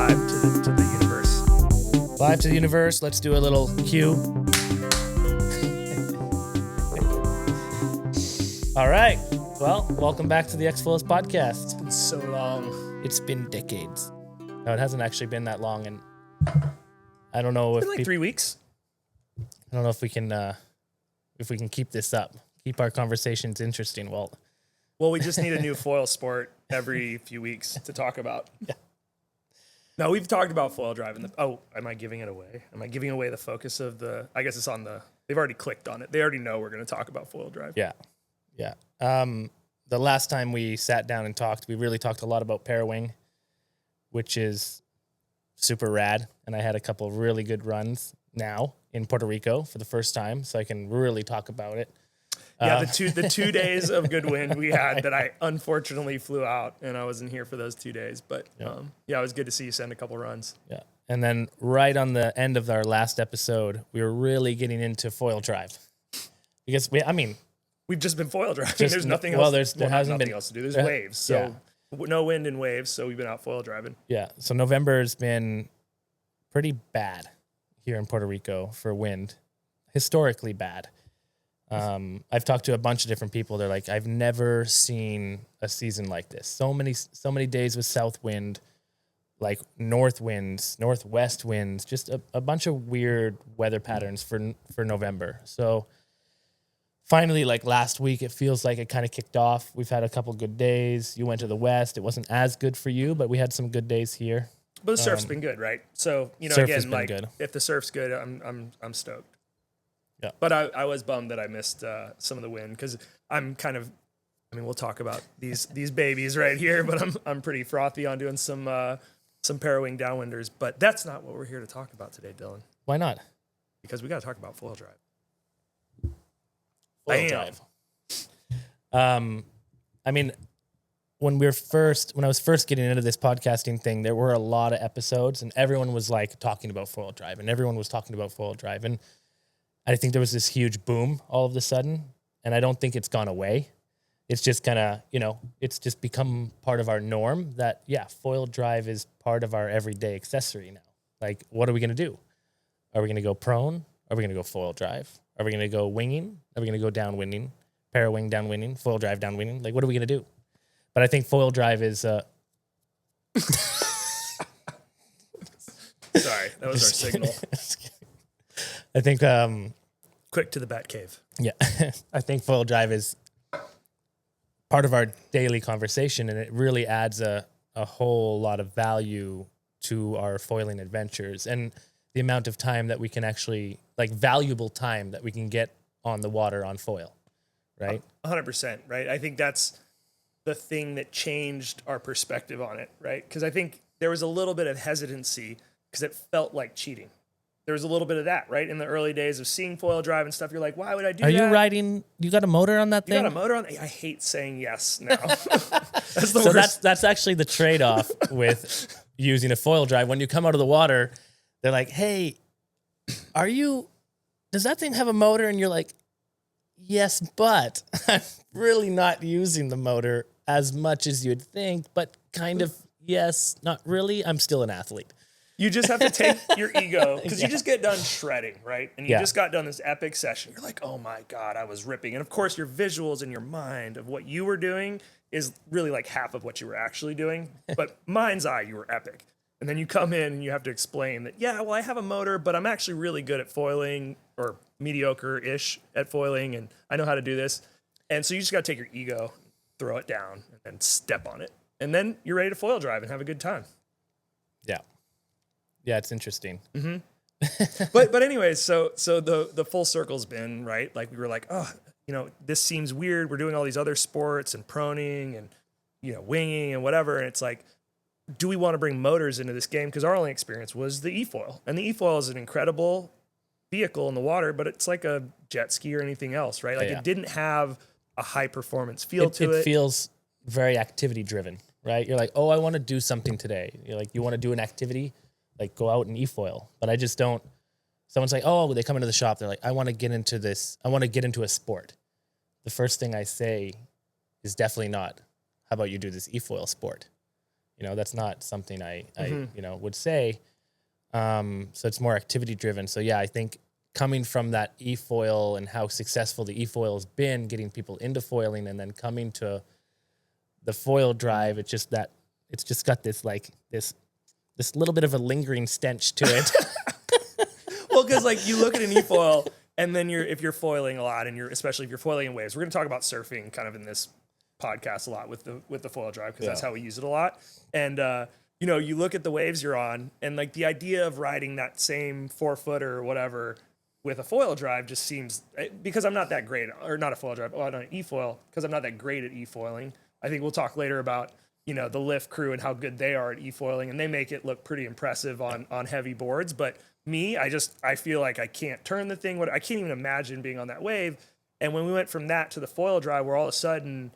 live to the universe. Live to the universe. Let's do a little cue. All right. Well, welcome back to the Xfoils Podcast. It's been so long. It's been decades. No, it hasn't actually been that long, and I don't know It's if been like 3 weeks. I don't know if we can keep this up, keep our conversations interesting, Walt. Well, we just need a new foil sport every few weeks to talk about. Yeah. No, we've talked about foil driving. Am I giving it away? Am I giving away the focus of the? I guess it's on the. They've already clicked on it. They already know we're going to talk about foil drive. Yeah. The last time we sat down and talked, we really talked a lot about parawing, which is super rad. And I had a couple of really good runs now in Puerto Rico for the first time, so I can really talk about it. Yeah, the 2 days of good wind we had that I unfortunately flew out, and I wasn't here for those 2 days. But it was good to see you send a couple runs. Yeah. And then right on the end of our last episode, we were really getting into foil drive. Because We've just been foil driving. There's nothing else. Well, there hasn't been else to do. There's waves. So no wind and waves. So we've been out foil driving. Yeah. So November has been pretty bad here in Puerto Rico for wind. Historically bad. I've talked to a bunch of different people. They're like, I've never seen a season like this. So many days with south wind, like north winds, northwest winds, just a bunch of weird weather patterns for November. So finally, like last week, it feels like it kind of kicked off. We've had a couple good days. You went to the west. It wasn't as good for you, but we had some good days here. But the surf's been good, right? So, surf has again, been like good. If the surf's good, I'm stoked. Yeah. But I was bummed that I missed some of the wind because I'm kind of, we'll talk about these babies right here, but I'm pretty frothy on doing some parawing downwinders. But that's not what we're here to talk about today, Dylan. Why not? Because we got to talk about foil drive. Foil drive. When I was first getting into this podcasting thing, there were a lot of episodes and everyone was like talking about foil drive and everyone was talking about foil drive. And I think there was this huge boom all of a sudden. And I don't think it's gone away. It's just kind of, it's just become part of our norm that, foil drive is part of our everyday accessory now. Like, what are we going to do? Are we going to go prone? Are we going to go foil drive? Are we going to go winging? Are we going to go downwinding? Parawing, downwinding, foil drive, downwinding? Like, what are we going to do? But I think foil drive is... Sorry, that was our signal. I think... Quick to the bat cave. Yeah. I think foil drive is part of our daily conversation, and it really adds a whole lot of value to our foiling adventures and the amount of time that we can actually... like valuable time that we can get on the water on foil, right? 100%, right? I think that's the thing that changed our perspective on it, right? Because I think there was a little bit of hesitancy because it felt like cheating. There was a little bit of that, right? In the early days of seeing foil drive and stuff, you're like, why would I do that? Are you riding, you got a motor on that thing? You got a motor on? I hate saying yes now. That's the so worst. That's actually the trade-off with using a foil drive. When you come out of the water, they're like, hey, does that thing have a motor? And you're like, yes, but I'm really not using the motor as much as you'd think, but kind of, yes, not really. I'm still an athlete. You just have to take your ego because you just get done shredding, right? And you just got done this epic session. You're like, oh my God, I was ripping. And of course, your visuals in your mind of what you were doing is really like half of what you were actually doing. But mind's eye, you were epic. And then you come in and you have to explain that, I have a motor, but I'm actually really good at foiling or mediocre-ish at foiling, and I know how to do this. And so you just got to take your ego, throw it down, and then step on it. And then you're ready to foil drive and have a good time. Yeah. Yeah, it's interesting. Mm-hmm. but anyways, so the full circle's been, right? Like we were like, this seems weird. We're doing all these other sports and proning and, winging and whatever. And it's like, do we want to bring motors into this game? Because our only experience was the e-foil. And the e-foil is an incredible vehicle in the water, but it's like a jet ski or anything else, right? Like it didn't have a high performance feel to it. It feels very activity driven, right? You're like, oh, I want to do something today. You're like, you want to do an activity, like go out and e-foil. But I just don't. Someone's like, oh, they come into the shop. They're like, I want to get into this. I want to get into a sport. The first thing I say is definitely not, how about you do this e-foil sport? That's not something I would say. So it's more activity driven. So yeah, I think coming from that e-foil and how successful the e-foil has been, getting people into foiling, and then coming to the foil drive, it's just got this little bit of a lingering stench to it. Well, because like you look at an e-foil, and then if you're foiling a lot, and especially if you're foiling in waves, we're going to talk about surfing kind of in this podcast a lot with the foil drive, because that's how we use it a lot. And you look at the waves you're on, and like the idea of riding that same 4-footer or whatever with a foil drive just seems, because I'm not that great, or not a foil drive, not an e-foil, because I'm not that great at e-foiling. I think we'll talk later about the lift crew and how good they are at e-foiling, and they make it look pretty impressive on heavy boards. But me, I feel like I can't turn the thing. I can't even imagine being on that wave. And when we went from that to the foil drive, where all of a sudden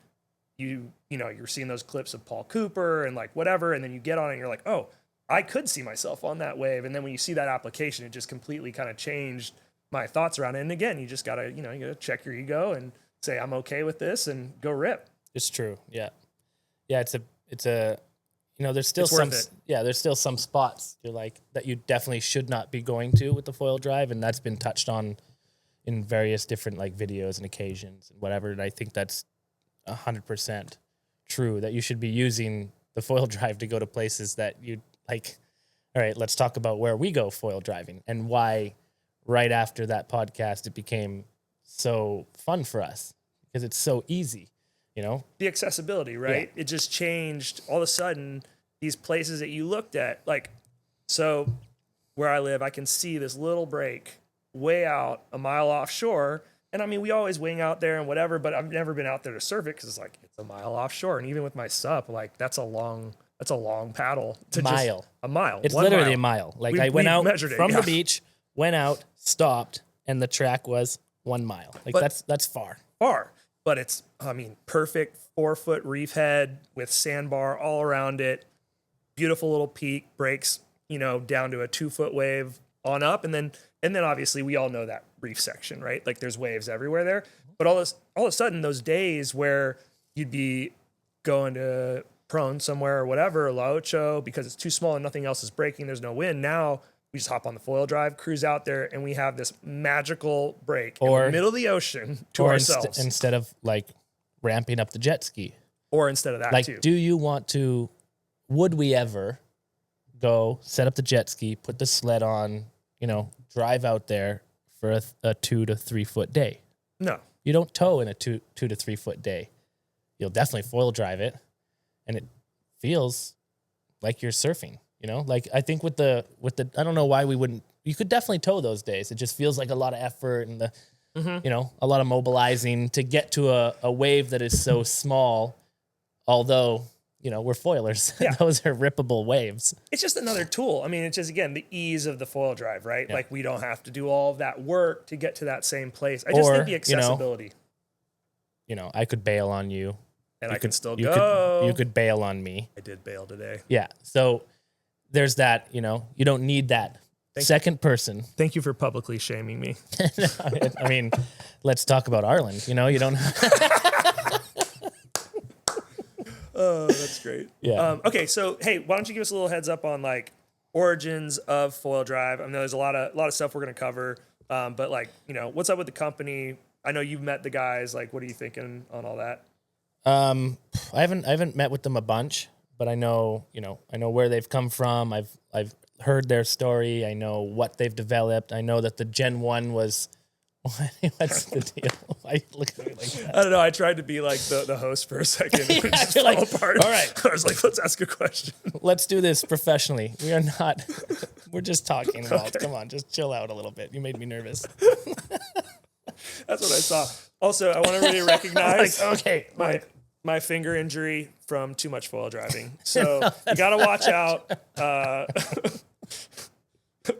you're seeing those clips of Paul Cooper and like whatever, and then you get on it and you're like, oh, I could see myself on that wave. And then when you see that application, it just completely kind of changed my thoughts around it. And again, you just gotta, you gotta check your ego and say, I'm okay with this, and go rip. It's true. Yeah. Yeah. It's a, there's still there's still some spots you're like that you definitely should not be going to with the foil drive. And that's been touched on in various different like videos and occasions and whatever. And I think that's 100% true, that you should be using the foil drive to go to places that you like. All right, let's talk about where we go foil driving and why right after that podcast, it became so fun for us, because it's so easy, The accessibility, right? Yeah. It just changed all of a sudden. These places that you looked at, like, so where I live, I can see this little break way out a mile offshore. And I mean, we always wing out there and whatever, but I've never been out there to surf it, because it's like, it's a mile offshore. And even with my sup, like that's a long paddle to mile. A mile. It's literally a mile. Like I went out from the beach, went out, stopped, and the track was 1 mile. Like that's far. But it's, perfect 4-foot reef head with sandbar all around it. Beautiful little peak, breaks, down to a 2-foot wave on up. And then obviously we all know that reef section, right? Like there's waves everywhere there. But all of a sudden, those days where you'd be going to prone somewhere or whatever, or La Ocho, because it's too small and nothing else is breaking, there's no wind. Now we just hop on the foil drive, cruise out there, and we have this magical break in the middle of the ocean to ourselves. Instead of like ramping up the jet ski. Or instead of that like, too. Would we ever go set up the jet ski, put the sled on, drive out there for a 2 to 3 foot day? No. You don't tow in a 2 to 3 foot day. You'll definitely foil drive it, and it feels like you're surfing. Like I think with the I don't know why we wouldn't. You could definitely tow those days. It just feels like a lot of effort and a lot of mobilizing to get to a wave that is so small. Although we're foilers, those are rippable waves. It's just another tool. I mean, it's just again the ease of the foil drive, right? Yeah. Like we don't have to do all of that work to get to that same place. I just think the accessibility. I could bail on you. And I can still go. You could bail on me. I did bail today. Yeah. So there's that, you don't need that second person. Thank you for publicly shaming me. I mean, let's talk about Arlen. You don't. Oh, that's great. Yeah. Okay. So, hey, why don't you give us a little heads up on like origins of foil drive? I know there's a lot of stuff we're going to cover. But like, what's up with the company? I know you've met the guys. Like, what are you thinking on all that? I haven't met with them a bunch, but I know where they've come from. I've heard their story. I know what they've developed. I know that the Gen 1 was, what's the deal? Why look at me like that? I don't know. I tried to be like the host for a second. It just fell apart. All right. I was like, let's ask a question. Let's do this professionally. We're just talking. Walt. Okay. Come on, just chill out a little bit. You made me nervous. That's what I saw. Also, I want to really recognize my finger injury from too much foil driving. So you got to watch out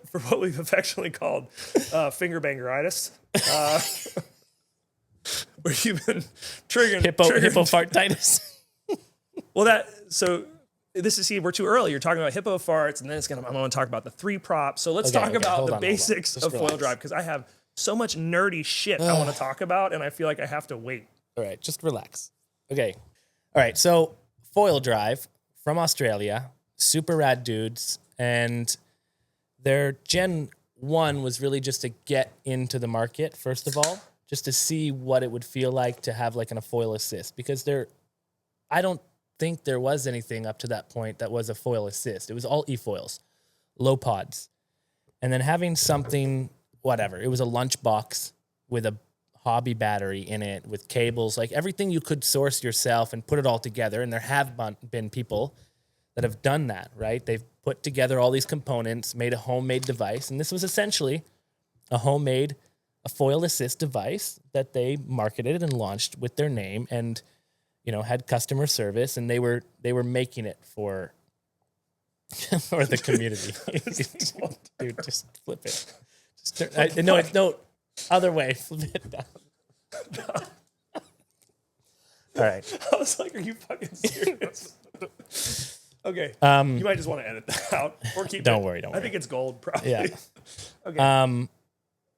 for what we've affectionately called finger bangeritis, where you've been triggering hippo fartitis. Well, we're too early. You're talking about hippo farts, and then I'm going to talk about the 3 props. So let's talk about the basics of foil drive, because I have so much nerdy shit I want to talk about, and I feel like I have to wait. All right, just relax. Okay. All right, so foil drive, from Australia, super rad dudes, and their Gen 1 was really just to get into the market, first of all, just to see what it would feel like to have like a foil assist, because I don't think there was anything up to that point that was a foil assist. It was all e-foils, low pods. And then having something, whatever, it was a lunchbox with a hobby battery in it, with cables, like everything you could source yourself and put it all together. And there have been people that have done that, right? They've put together all these components, made a homemade device. And this was essentially a foil assist device that they marketed and launched with their name, and, you know, had customer service, and they were making it for the community. Dude, just flip it. No, other way. Flip it down. All right. I was like, are you fucking serious? Okay. You might just want to edit that out or keep it. Don't worry. I think it's gold, probably. Yeah. Okay.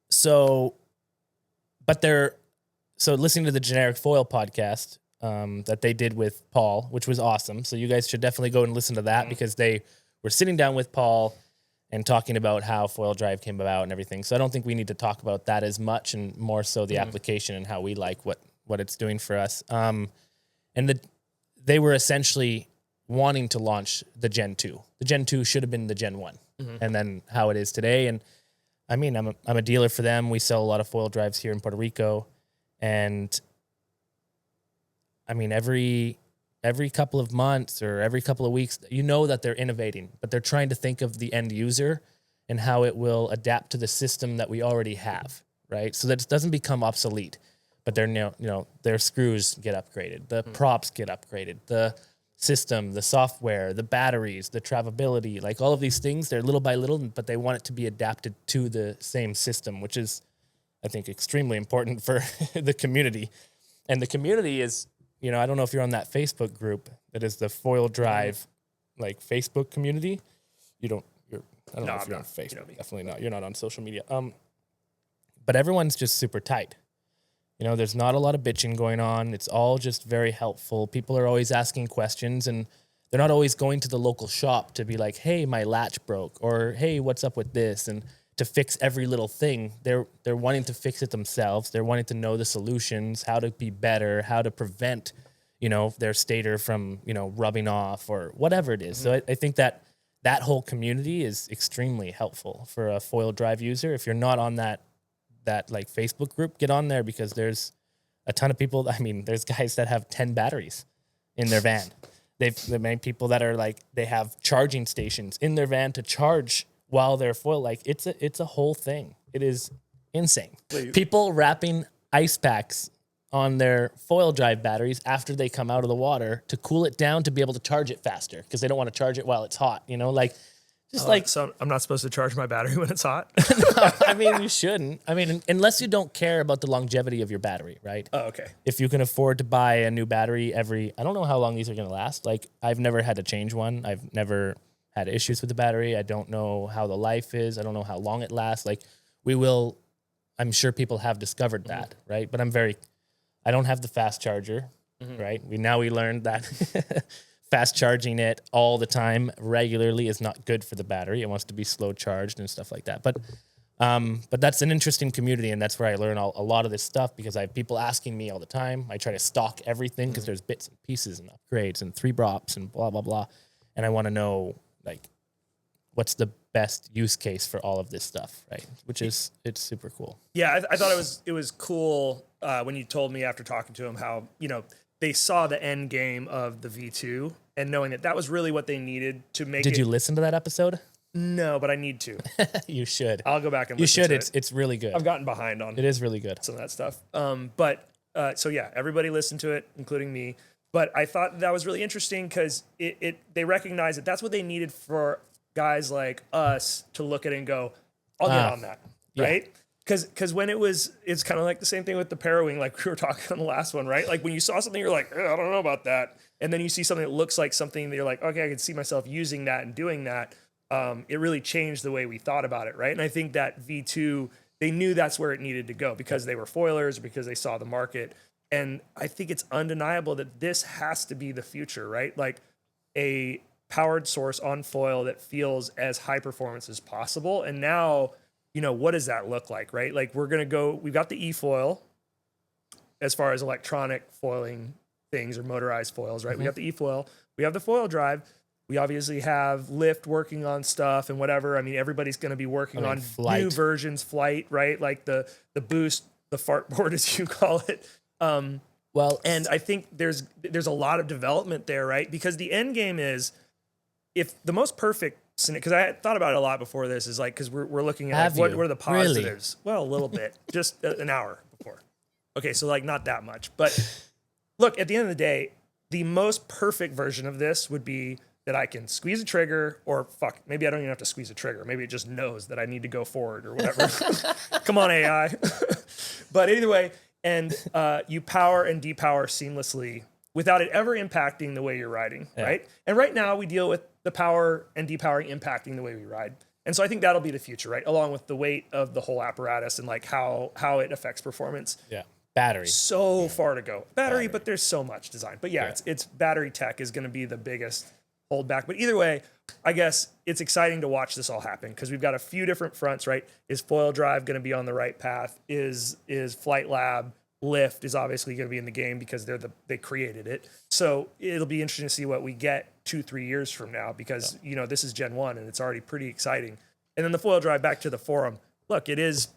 So listening to the Generic Foil podcast that they did with Paul, which was awesome. So you guys should definitely go and listen to that, because they were sitting down with Paul and talking about how foil drive came about and everything. So I don't think we need to talk about that as much, and more so the application and how we like what it's doing for us. They were essentially wanting to launch the Gen 2. The Gen 2 should have been the Gen 1, and then how it is today. And I mean, I'm a dealer for them. We sell a lot of foil drives here in Puerto Rico, and I mean, every couple of months or every couple of weeks, you know that they're innovating, but they're trying to think of the end user and how it will adapt to the system that we already have, right? So that it doesn't become obsolete, but their screws get upgraded, the props get upgraded, the system, the software, the batteries, the travelability, like all of these things, they're little by little, but they want it to be adapted to the same system, which is, I think, extremely important for the community. And the community is, you know, I don't know if you're on that Facebook group that is the Foil Drive, like, Facebook community. I don't know if you're on Facebook. You know, definitely not. You're not on social media. But everyone's just super tight. You know, there's not a lot of bitching going on. It's all just very helpful. People are always asking questions, and they're not always going to the local shop to be like, hey, my latch broke, or hey, what's up with this? And to fix every little thing. They're wanting to fix it themselves. They're wanting to know the solutions, how to be better, how to prevent, you know, their stator from, you know, rubbing off or whatever it is. So I think that whole community is extremely helpful for a foil drive user. If you're not on that like Facebook group, get on there, because there's a ton of people. I mean, there's guys that have 10 batteries in their van. They've made people that are like, they have charging stations in their van to charge while they're foil. Like, it's a whole thing. It is insane. People wrapping ice packs on their foil drive batteries after they come out of the water to cool it down to be able to charge it faster, because they don't want to charge it while it's hot, you know, like, just so I'm not supposed to charge my battery when it's hot? No, I mean, you shouldn't. I mean, unless you don't care about the longevity of your battery, right? Oh, okay. If you can afford to buy a new battery I don't know how long these are going to last. Like, I've never had to change one. I've never had issues with the battery. I don't know how the life is. I don't know how long it lasts. Like, I'm sure people have discovered that, right? But I don't have the fast charger, right? We learned that fast charging it all the time regularly is not good for the battery. It wants to be slow charged and stuff like that. But that's an interesting community, and that's where I learn a lot of this stuff, because I have people asking me all the time. I try to stock everything, because there's bits and pieces and upgrades and 3 drops and blah, blah, blah. And I want to know, like, what's the best use case for all of this stuff, right? It's super cool. Yeah, I thought it was cool when you told me after talking to him how, you know, they saw the end game of the V2 and knowing that was really what they needed to make it. Did you listen to that episode? No, but I need to. You should. I'll go back and listen to it. It's really good. I've gotten behind on it. Is really good. Some of that stuff. So yeah, everybody listened to it, including me. But I thought that was really interesting, because they recognize that that's what they needed for guys like us to look at it and go, I'll get on that, right? Yeah. Because when it's kind of like the same thing with the Parawing, like we were talking on the last one, right? Like when you saw something, you're like, I don't know about that. And then you see something that looks like something that you're like, okay, I can see myself using that and doing that. It really changed the way we thought about it, right? And I think that V2, they knew that's where it needed to go, because they were foilers, because they saw the market. And I think it's undeniable that this has to be the future, right? Like, a powered source on foil that feels as high performance as possible. And now, what does that look like, right? Like we've got the e-foil as far as electronic foiling things or motorized foils, right? We got the e-foil, we have the foil drive. We obviously have Lyft working on stuff and whatever. I mean, everybody's going to be working on Flight. new versions, Flight, right? Like the Boost, the fart board, as you call it. And I think there's a lot of development there, right? Because the end game is, if the most perfect, because I thought about it a lot before this, is like, because we're looking at like, what are the positives? Really? Well, a little bit, just an hour before. Okay, so like not that much. But look, at the end of the day, the most perfect version of this would be that I can squeeze a trigger, or maybe I don't even have to squeeze a trigger. Maybe it just knows that I need to go forward or whatever. Come on, AI. But anyway, and you power and depower seamlessly without it ever impacting the way you're riding, right? And right now we deal with the power and depowering impacting the way we ride. And so I think that'll be the future, right? Along with the weight of the whole apparatus and like how it affects performance. Yeah. Battery. So far to go. Battery, but there's so much design. But it's battery tech is going to be the biggest hold back. But either way, I guess it's exciting to watch this all happen because we've got a few different fronts, right? Is foil drive going to be on the right path? Is Flight Lab, Lyft is obviously going to be in the game because they created it. So it'll be interesting to see what we get 2-3 years from now because this is Gen 1 and it's already pretty exciting. And then the foil drive, back to the forum. Look, it's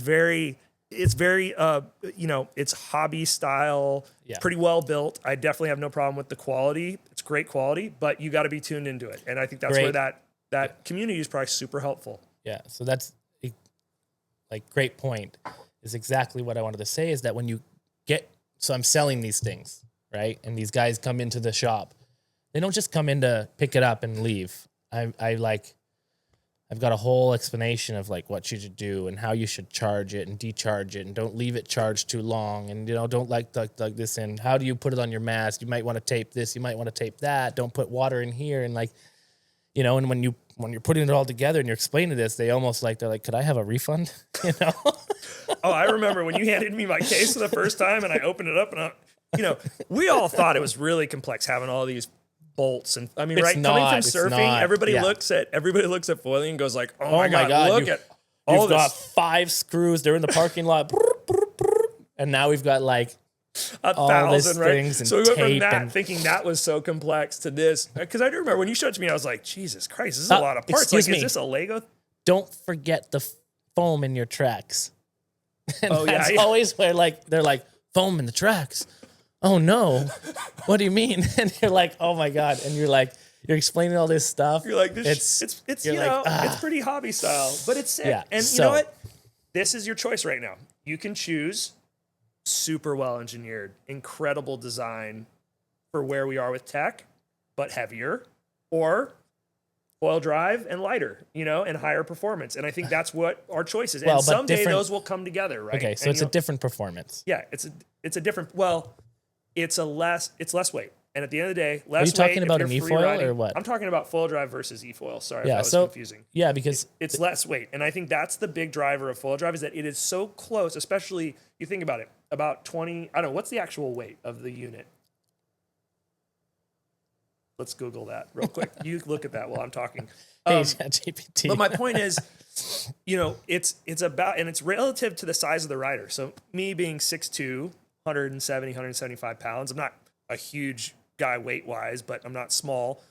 very it's hobby style, pretty well built. I definitely have no problem with the quality. It's great quality, but you got to be tuned into it. And I think that's where that community is probably super helpful. Yeah. So that's great point is exactly what I wanted to say is that when you so I'm selling these things, right? And these guys come into the shop. They don't just come in to pick it up and leave. I've got a whole explanation of like what you should do and how you should charge it and decharge it and don't leave it charged too long and don't like this in. How do you put it on your mast? You might want to tape this, you might want to tape that. Don't put water in here and and when you're putting it all together and you're explaining this, they're like, could I have a refund? Oh, I remember when you handed me my case for the first time and I opened it up and we all thought it was really complex having all these bolts and coming from surfing, everybody looks at foiling and goes like, oh my god, look at all this. You've got 5 screws, they're in the parking lot, and now we've got like 1,000, right? So we went from that thinking that was so complex to this, because I do remember when you showed it to me, I was like, Jesus Christ, this is a lot of parts. Is this a Lego? Don't forget the foam in your tracks. And that's always where they're like, foam in the tracks. Oh no, what do you mean? And you're like, oh my God. And you're explaining all this stuff. You're like, it's pretty hobby style, but it's sick. Yeah, and you know what? This is your choice right now. You can choose super well engineered, incredible design for where we are with tech, but heavier, or foil drive and lighter, and higher performance. And I think that's what our choice is. And someday those will come together, right? Okay, so it's a different performance. Yeah, it's a different, it's less weight. And at the end of the day, less weight. Are you talking about an e-foil or what? I'm talking about foil drive versus e-foil. Sorry if that was confusing. Yeah, because it's less weight. And I think that's the big driver of foil drive is that it is so close, especially you think about it, about 20, I don't know, what's the actual weight of the unit? Let's Google that real quick. You look at that while I'm talking. ChatGPT. But my point is, it's about, and it's relative to the size of the rider. So me being 6'2", 170, 175 pounds, I'm not a huge guy weight-wise, but I'm not small.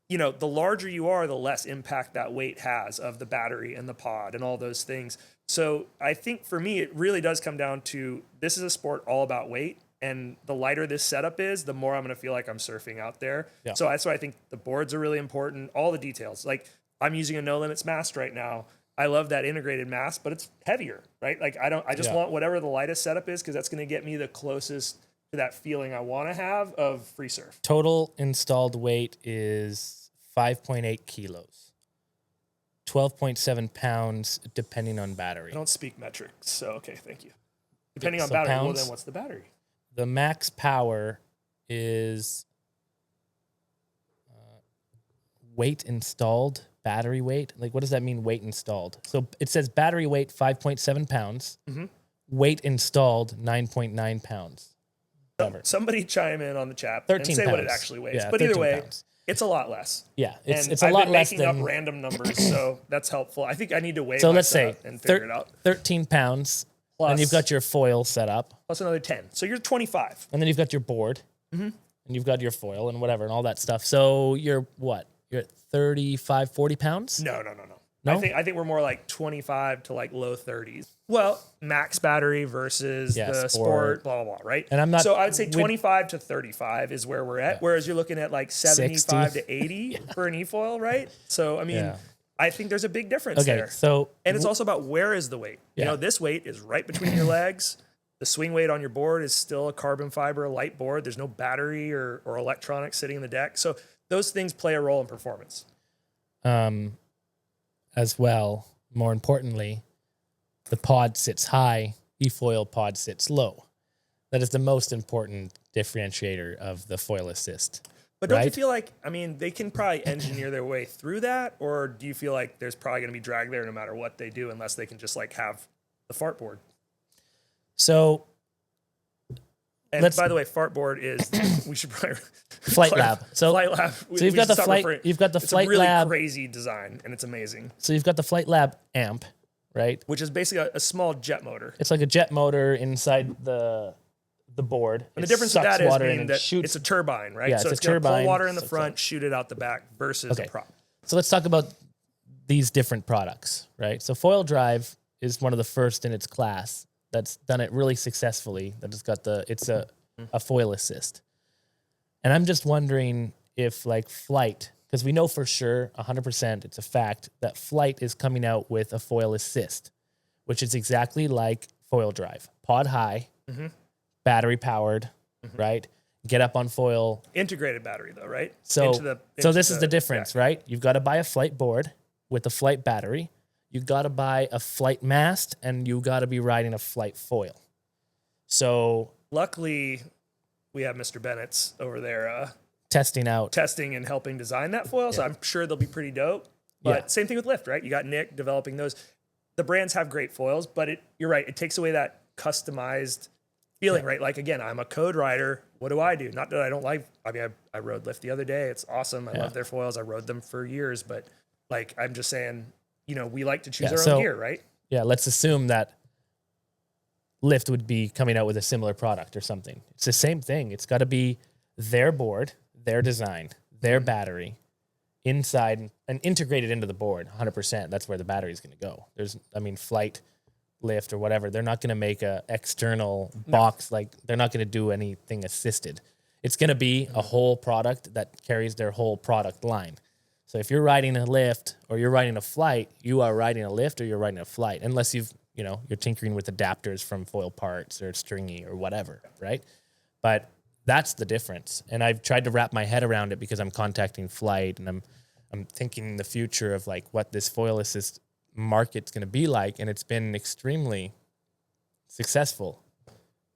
The larger you are, the less impact that weight has of the battery and the pod and all those things. So I think for me, it really does come down to, this is a sport all about weight. And the lighter this setup is, the more I'm going to feel like I'm surfing out there. Yeah. So that's why I think the boards are really important. All the details. Like I'm using a No Limits mast right now. I love that integrated mast, but it's heavier, right? Like I just want whatever the lightest setup is, because that's going to get me the closest to that feeling I want to have of free surf. Total installed weight is 5.8 kilos, 12.7 pounds, depending on battery. I don't speak metrics, so okay, thank you. Depending on battery, pounds, well then what's the battery? The max power is weight installed, battery weight. Like, what does that mean, weight installed? So it says battery weight, 5.7 pounds. Mm-hmm. Weight installed, 9.9 pounds. whatever. Somebody chime in on the chat 13 and say pounds. what it actually weighs. Yeah, but either way, pounds. it's a lot less. Yeah, it's I've a lot been less making than up random numbers, so that's helpful. I think I need to weigh so my let's say setup and figure it out. 13 pounds, Plus, and you've got your foil set up, plus another 10. So you're 25. and then you've got your board, and you've got your foil and whatever and all that stuff. So you're what? You're at 35, 40 pounds? No. No? I think we're more like 25 to like low 30s. Well, max battery versus the sport, blah, blah, blah, right? And I'm not. So I'd say 25 to 35 is where we're at, whereas you're looking at like 75 to 80 for an e-foil, right? So, I mean, I think there's a big difference there. So and it's also about where is the weight. You know, this weight is right between your legs. The swing weight on your board is still a carbon fiber light board. There's no battery or electronics sitting in the deck. So those things play a role in performance. As well, more importantly, the pod sits high, e-foil pod sits low. That is the most important differentiator of the foil assist. But don't you feel like, I mean, they can probably engineer their way through that? Or do you feel like there's probably going to be drag there no matter what they do, unless they can just like have the fart board? So, and by the way, fart board is, we should probably Flight Lab. So Flight Lab. So you've got the flight. You've got the Flight Lab. It's a Lab. really crazy design, and it's amazing. So you've got the Flight Lab amp, right? Which is basically a small jet motor. It's like a jet motor inside the board. And the difference with that is that it's a turbine, right? Yeah, so it's going to pull water in the front, shoot it out the back versus a prop. So let's talk about these different products, right? So Foil Drive is one of the first in its class that's done it really successfully. That has got it's a foil assist. And I'm just wondering if like Flight, because we know for sure 100% it's a fact that Flight is coming out with a foil assist, which is exactly like Foil Drive. Pod high, battery powered, right? Get up on foil. Integrated battery though, right? So this is the difference, right? You've got to buy a Flight board with a Flight battery. You got to buy a Flight mast, and you got to be riding a Flight foil. So luckily, we have Mr. Bennett's over there testing and helping design that foil. So I'm sure they'll be pretty dope. But same thing with Lift, right? You got Nick developing those. The brands have great foils, but you're right. It takes away that customized feeling, right? Like, again, I'm a code writer. What do I do? Not that I don't like, I mean, I rode Lift the other day. It's awesome. I love their foils. I rode them for years, but like, I'm just saying, you know, we like to choose our own gear, right? Yeah. Let's assume that Lift would be coming out with a similar product or something. It's the same thing. It's got to be their board, their design, their battery inside and integrated into the board 100%. That's where the battery is going to go. Flight, Lift or whatever, they're not going to make a external box. Like they're not going to do anything assisted. It's going to be a whole product that carries their whole product line. So if you're riding a Lift or you're riding a Flight, you are riding a Lift or you're riding a Flight, unless you're tinkering with adapters from foil parts or stringy or whatever, right? But that's the difference. And I've tried to wrap my head around it because I'm contacting Flight and I'm thinking in the future of like what this foil assist market's going to be like, and it's been extremely successful,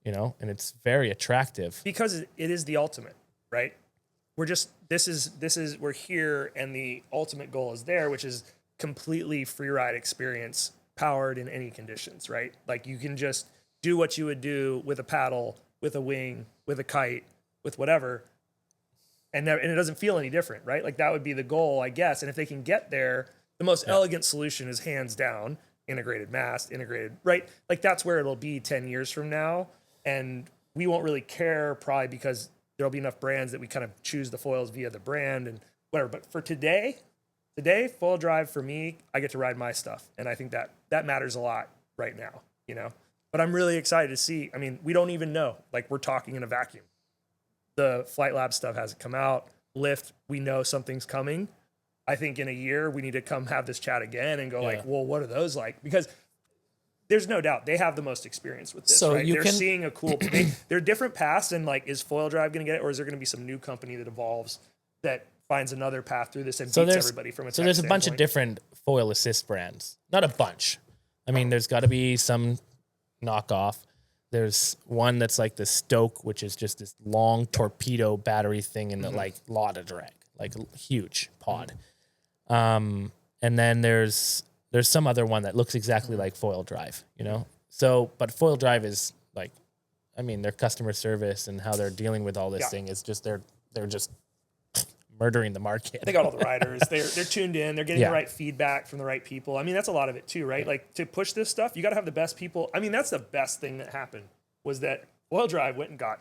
and it's very attractive because it is the ultimate, right? We're here, and the ultimate goal is there, which is completely free ride experience, powered in any conditions, right? Like you can just do what you would do with a paddle, with a wing, with a kite, with whatever, and it doesn't feel any different, right? Like that would be the goal, I guess. And if they can get there, the most elegant solution is hands down integrated mast, right? Like that's where it'll be 10 years from now. And we won't really care probably because there'll be enough brands that we kind of choose the foils via the brand and whatever. But for today, Foil Drive for me, I get to ride my stuff. And I think that matters a lot right now, But I'm really excited to see. I mean, we don't even know. Like we're talking in a vacuum. The Flight Lab stuff hasn't come out. Lift, we know something's coming. I think in a year we need to come have this chat again and go well, what are those like? Because there's no doubt they have the most experience with this, so right? They're seeing a cool, they're different paths, and like, is Foil Drive going to get it, or is there going to be some new company that evolves that finds another path through this and beats everybody from a tech there's a bunch standpoint? of different foil assist brands. Not a bunch. I mean, there's got to be some knockoff. There's one that's like the Stoke, which is just this long torpedo battery thing in the like lot of drag, like huge pod. And then there's some other one that looks exactly like Foil Drive, So, but Foil Drive is like their customer service and how they're dealing with all this thing is just, they're just murdering the market. They got all the riders. They're tuned in. They're getting the right feedback from the right people. I mean, that's a lot of it too, right? Like to push this stuff, you got to have the best people. I mean, that's the best thing that happened was that Foil Drive went and got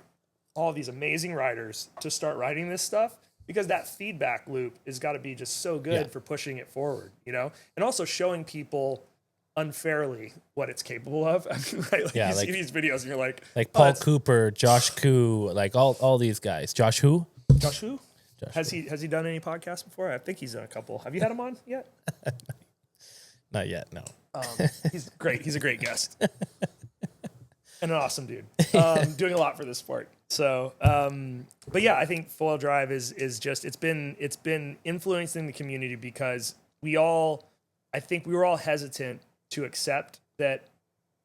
all these amazing riders to start riding this stuff, because that feedback loop has got to be just so good for pushing it forward, you know, and also showing people unfairly what it's capable of. I mean, right? Like you see these videos and you're like Paul Cooper, Josh Koo, like all these guys. Josh who? Has he done any podcasts before? I think he's done a couple. Have you had him on yet? Not yet, no. He's great. He's a great guest. And an awesome dude. Doing a lot for the sport. So, but yeah, I think foil drive is just, it's been influencing the community because I think we were all hesitant to accept that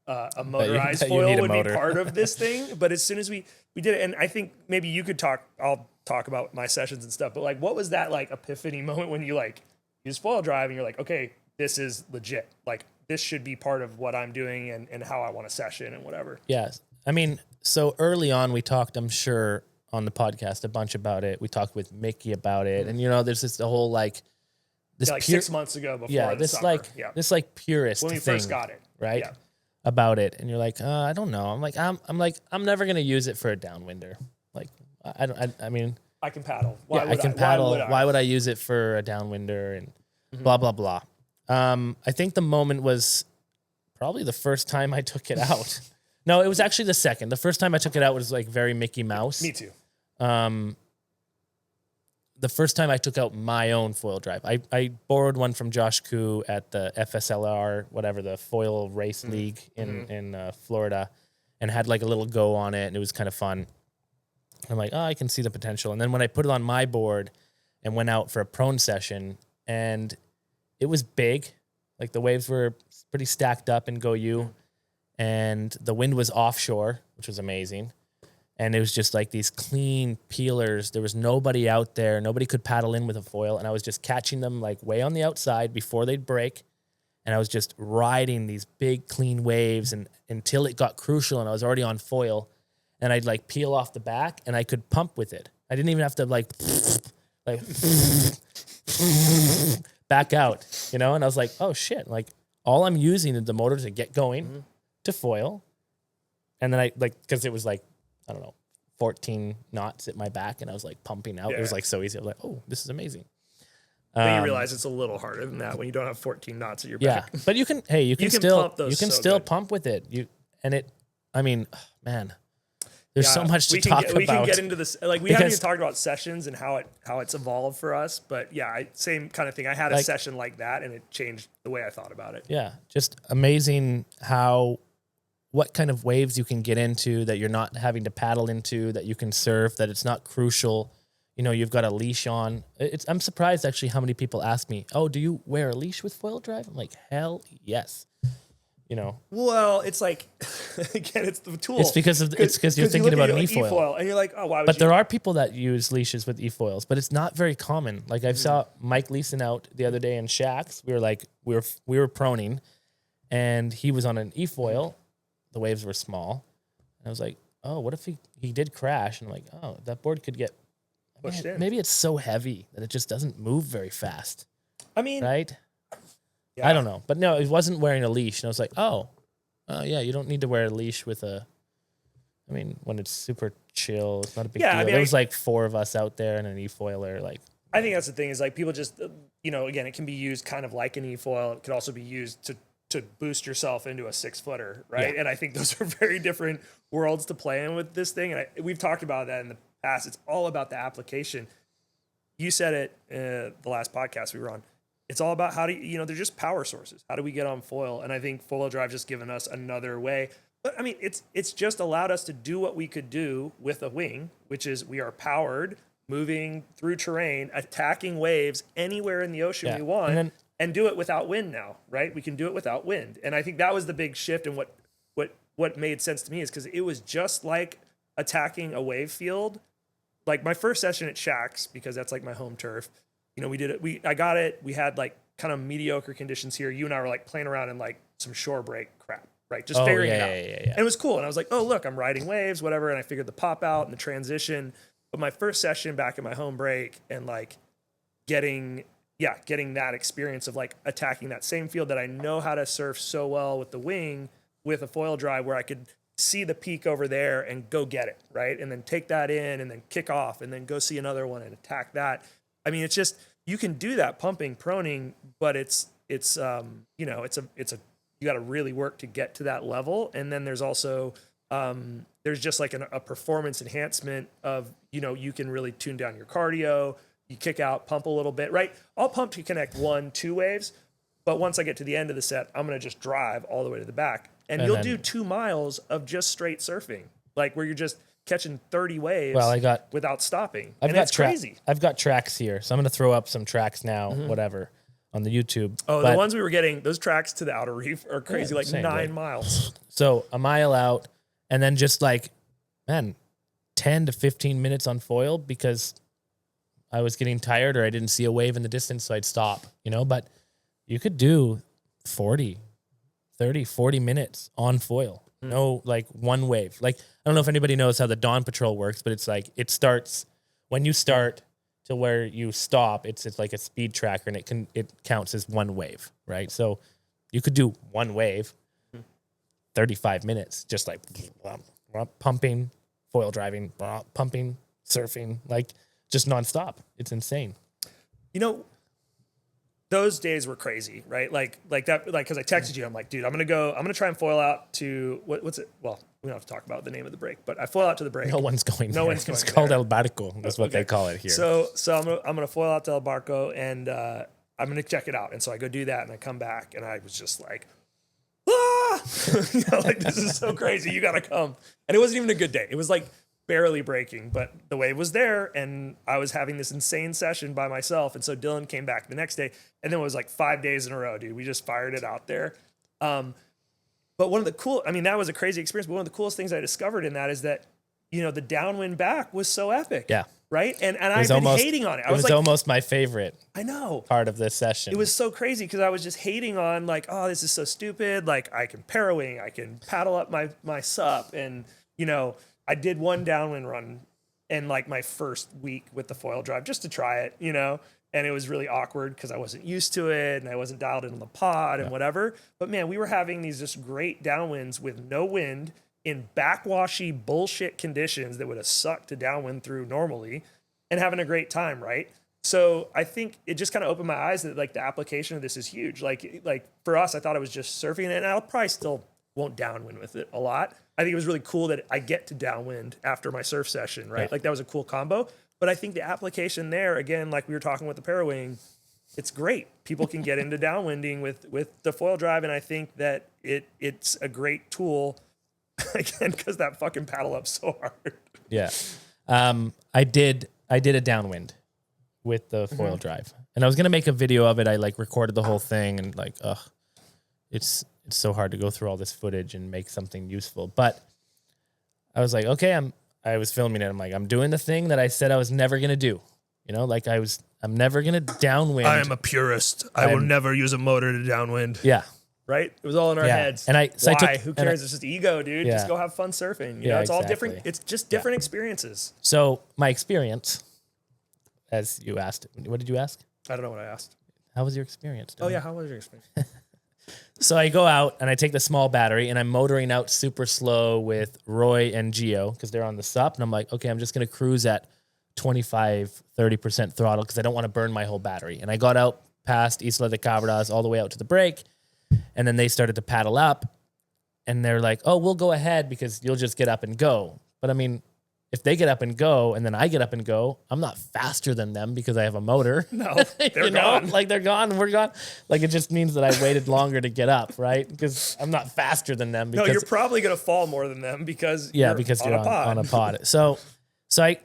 a motorized foil would be part of this thing. But as soon as we did it, and I think maybe you could I'll talk about my sessions and stuff, but like, what was that like epiphany moment when you like use foil drive and you're like, okay, this is legit. Like this should be part of what I'm doing and how I want to session and whatever. Yes. I mean, so early on we talked, I'm sure on the podcast, a bunch about it. We talked with Mickey about it. And you know, there's this the whole like, this 6 months ago before this summer. This like purist when we thing, first got it, right? Yeah. About it, and you're like, I don't know. I'm never gonna use it for a downwinder. Like, I mean, I can paddle. I can paddle. Why would I use it for a downwinder and blah blah blah. I think the moment was probably the first time I took it out. No, it was actually the second. The first time I took it out was like very Mickey Mouse. Me too. The first time I took out my own foil drive, I borrowed one from Josh Koo at the FSLR, whatever, the foil race league in Florida, and had like a little go on it, and it was kind of fun. I'm like, I can see the potential. And then when I put it on my board and went out for a prone session, and it was big, like the waves were pretty stacked up in Go U, and the wind was offshore, which was amazing. And it was just like these clean peelers. There was nobody out there. Nobody could paddle in with a foil. And I was just catching them like way on the outside before they'd break. And I was just riding these big clean waves and until it got crucial and I was already on foil. And I'd like peel off the back and I could pump with it. I didn't even have to like back out, you know? And I was like, oh shit. Like all I'm using is the motor to get going to foil. And then I like, cause it was like, I don't know, 14 knots at my back, and I was like pumping out. Yeah. It was like so easy. I was like, oh, this is amazing. But you realize it's a little harder than that when you don't have 14 knots at your back. Yeah, but you can still pump with it. There's so much to talk about. We can get into this. Like we haven't even talked about sessions and how it's evolved for us. But yeah, same kind of thing. I had a session like that, and it changed the way I thought about it. Yeah, just amazing what kind of waves you can get into that you're not having to paddle into, that you can surf, that it's not crucial. You know, you've got a leash on. I'm surprised actually how many people ask me, oh, do you wear a leash with foil drive? I'm like, hell yes. You know. Well, it's like, again, it's the tool. It's because you're thinking about an e-foil. And you're like, oh, why would But there are people that use leashes with e-foils, but it's not very common. Like I saw Mike Leeson out the other day in Shacks. We were proning and he was on an e-foil. The waves were small. And I was like, oh, what if he did crash? And I'm like, oh, that board could get pushed in. Maybe it's so heavy that it just doesn't move very fast. I mean, right? Yeah. I don't know. But no, he wasn't wearing a leash. And I was like, oh, yeah, you don't need to wear a leash with when it's super chill, it's not a big deal. There was like 4 of us out there and an e-foiler. Like, I think that's the thing is like people just, again, it can be used kind of like an e-foil. It could also be used to boost yourself into a 6-footer, right? Yeah. And I think those are very different worlds to play in with this thing. And we've talked about that in the past. It's all about the application. You said it the last podcast we were on. It's all about how do they're just power sources. How do we get on foil? And I think foil drive just given us another way. But I mean, it's just allowed us to do what we could do with a wing, which is we are powered, moving through terrain, attacking waves anywhere in the ocean we want. And do it without wind now, right? We can do it without wind. And I think that was the big shift. And what made sense to me is because it was just like attacking a wave field. Like my first session at Shacks, because that's like my home turf, we did it. I got it. We had like kind of mediocre conditions here. You and I were like playing around in like some shore break crap, right? Just figuring it out. Yeah. And it was cool. And I was like, oh, look, I'm riding waves, whatever. And I figured the pop out and the transition. But my first session back in my home break and like getting that experience of like attacking that same field that I know how to surf so well with the wing with a foil drive where I could see the peak over there and go get it, right? And then take that in and then kick off and then go see another one and attack that. I mean, it's just, you can do that pumping, proning, but it's you got to really work to get to that level. And then there's also, there's just like a performance enhancement of, you can really tune down your cardio, you kick out, pump a little bit, right? I'll pump to connect 1-2 waves, but once I get to the end of the set, I'm going to just drive all the way to the back. And you'll do 2 miles of just straight surfing, like where you're just catching 30 waves without stopping. It's crazy. I've got tracks here, so I'm going to throw up some tracks now, whatever, on the YouTube. Oh, the ones we were getting, those tracks to the outer reef are crazy, like 9 miles. So a mile out, and then just like, 10 to 15 minutes on foil because I was getting tired or I didn't see a wave in the distance, so I'd stop, but you could do 40 minutes on foil. No, like one wave. Like, I don't know if anybody knows how the Dawn Patrol works, but it's like, it starts when you start to where you stop. It's like a speed tracker and it counts as one wave, right? So you could do one wave, 35 minutes, just like pumping, foil driving, pumping, surfing, like just nonstop. It's insane. Those days were crazy, right? Like that, like, cause I texted you, I'm like, dude, I'm going to try and foil out to what's it? Well, we don't have to talk about the name of the break, but I foil out to the break. No one's going there. It's called El Barco. That's what they call it here. So I'm going to foil out to El Barco and, I'm going to check it out. And so I go do that and I come back and I was just like, like, this is so crazy. You got to come. And it wasn't even a good day. It was like barely breaking, but the wave was there and I was having this insane session by myself. And so Dylan came back the next day and then it was like 5 days in a row, dude. We just fired it out there. But one of the that was a crazy experience. But one of the coolest things I discovered in that is that, the downwind back was so epic. Yeah. Right. And I've been hating on it. It was like, almost my favorite. I know. Part of this session. It was so crazy because I was just hating on like, oh, this is so stupid. Like I can parawing, I can paddle up my sup. And, I did one downwind run in like my first week with the foil drive just to try it, and it was really awkward because I wasn't used to it and I wasn't dialed in on the pod and whatever. But man, we were having these just great downwinds with no wind in backwashy bullshit conditions that would have sucked to downwind through normally and having a great time, right? So I think it just kind of opened my eyes that like the application of this is huge. Like for us, I thought it was just surfing and I'll probably still won't downwind with it a lot. I think it was really cool that I get to downwind after my surf session, right? Yeah. Like that was a cool combo. But I think the application there, again, like we were talking with the parawing, it's great. People can get into downwinding with the foil drive. And I think that it's a great tool, again, because that fucking paddle up so hard. Yeah. I did a downwind with the foil drive. And I was going to make a video of it. I like recorded the whole thing and like, it's so hard to go through all this footage and make something useful. But I was like, okay, I was filming it. I'm like, I'm doing the thing that I said I was never going to do. I'm never going to downwind. I am a purist. I will never use a motor to downwind. Yeah. Right? It was all in our heads. And why? Who cares? It's just ego, dude. Yeah. Just go have fun surfing. It's all different. It's just different experiences. So my experience, as you asked, what did you ask? I don't know what I asked. How was your experience? Oh yeah. How was your experience? So I go out and I take the small battery and I'm motoring out super slow with Roy and Gio because they're on the sup. And I'm like, okay, I'm just going to cruise at 25-30% throttle because I don't want to burn my whole battery. And I got out past Isla de Cabras all the way out to the break. And then they started to paddle up and they're like, oh, we'll go ahead because you'll just get up and go. But I mean, if they get up and go and then I get up and go, I'm not faster than them because I have a motor. No, they're gone. Like they're gone, we're gone. Like it just means that I waited longer to get up, right? Because I'm not faster than them. Because, no, you're probably going to fall more than them because you're on a pod. So I,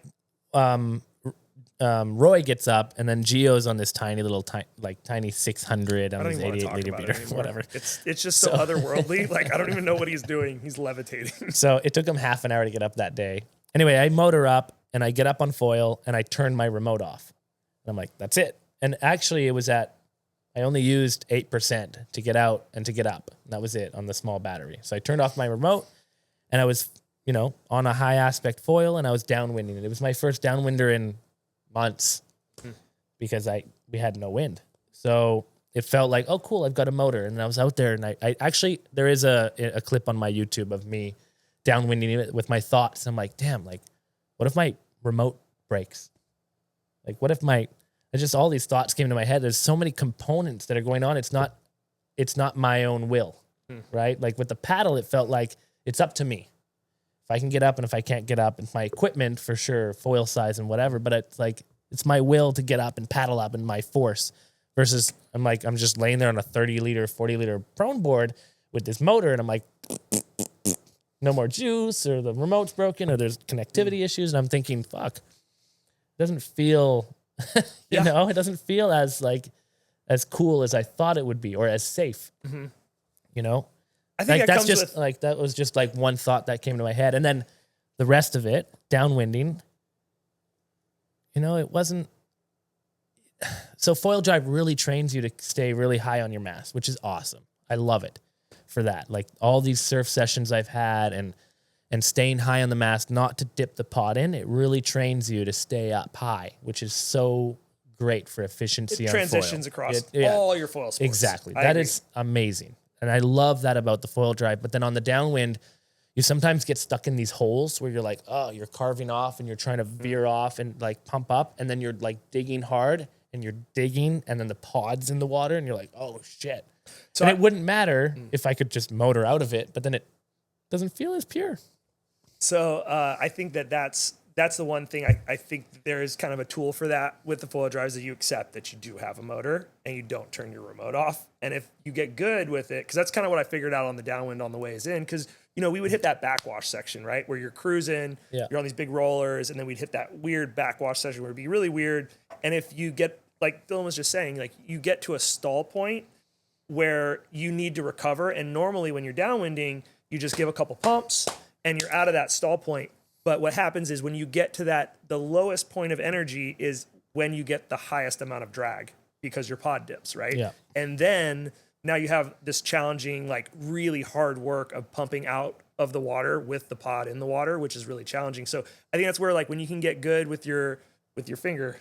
Roy gets up and then Gio's on this tiny 600 on his 88 liter beater, whatever. It's just so otherworldly. Like I don't even know what he's doing. He's levitating. So it took him half an hour to get up that day. Anyway, I motor up and I get up on foil and I turn my remote off. And I'm like, that's it. And actually it was at I only used 8% to get out and to get up. That was it on the small battery. So I turned off my remote and I was, on a high aspect foil and I was downwinding it. It was my first downwinder in months because we had no wind. So it felt like, oh, cool, I've got a motor. And I was out there and I actually, there is a clip on my YouTube of me downwinding it with my thoughts. I'm like, damn, like, what if my remote breaks? Like, what if just all these thoughts came to my head. There's so many components that are going on. It's not my own will, right? Like with the paddle, it felt like it's up to me. If I can get up and if I can't get up, and my equipment for sure, foil size and whatever, but it's like, it's my will to get up and paddle up and my force versus I'm just laying there on a 30 liter, 40 liter prone board with this motor. And I'm like, no more juice or the remote's broken or there's connectivity issues. And I'm thinking, fuck, it doesn't feel, it doesn't feel as cool as I thought it would be or as safe, I think that's just that was just like one thought that came to my head. And then the rest of it, downwinding, it wasn't. So foil drive really trains you to stay really high on your mast, which is awesome. I love it for that. Like all these surf sessions I've had and staying high on the mast, not to dip the pod in, it really trains you to stay up high, which is so great for efficiency. It transitions across all your foil sports. Exactly. That is amazing. And I love that about the foil drive. But then on the downwind, you sometimes get stuck in these holes where you're like, oh, you're carving off and you're trying to veer off and like pump up. And then you're like digging hard and you're digging and then the pod's in the water and you're like, oh shit. So it wouldn't matter if I could just motor out of it, but then it doesn't feel as pure. So I think that's the one thing I think there is kind of a tool for that with the foil drives, that you accept that you do have a motor and you don't turn your remote off. And if you get good with it, because that's kind of what I figured out on the downwind on the ways in, because we would hit that backwash section, right, where you're cruising, you're on these big rollers, and then we'd hit that weird backwash section where it'd be really weird. And if you get, like Dylan was just saying, like you get to a stall point where you need to recover, and normally when you're downwinding, you just give a couple pumps and you're out of that stall point. But what happens is when you get to the lowest point of energy is when you get the highest amount of drag because your pod dips, right? Yeah. And then now you have this challenging, like really hard work of pumping out of the water with the pod in the water, which is really challenging. So I think that's where, like, when you can get good with your finger,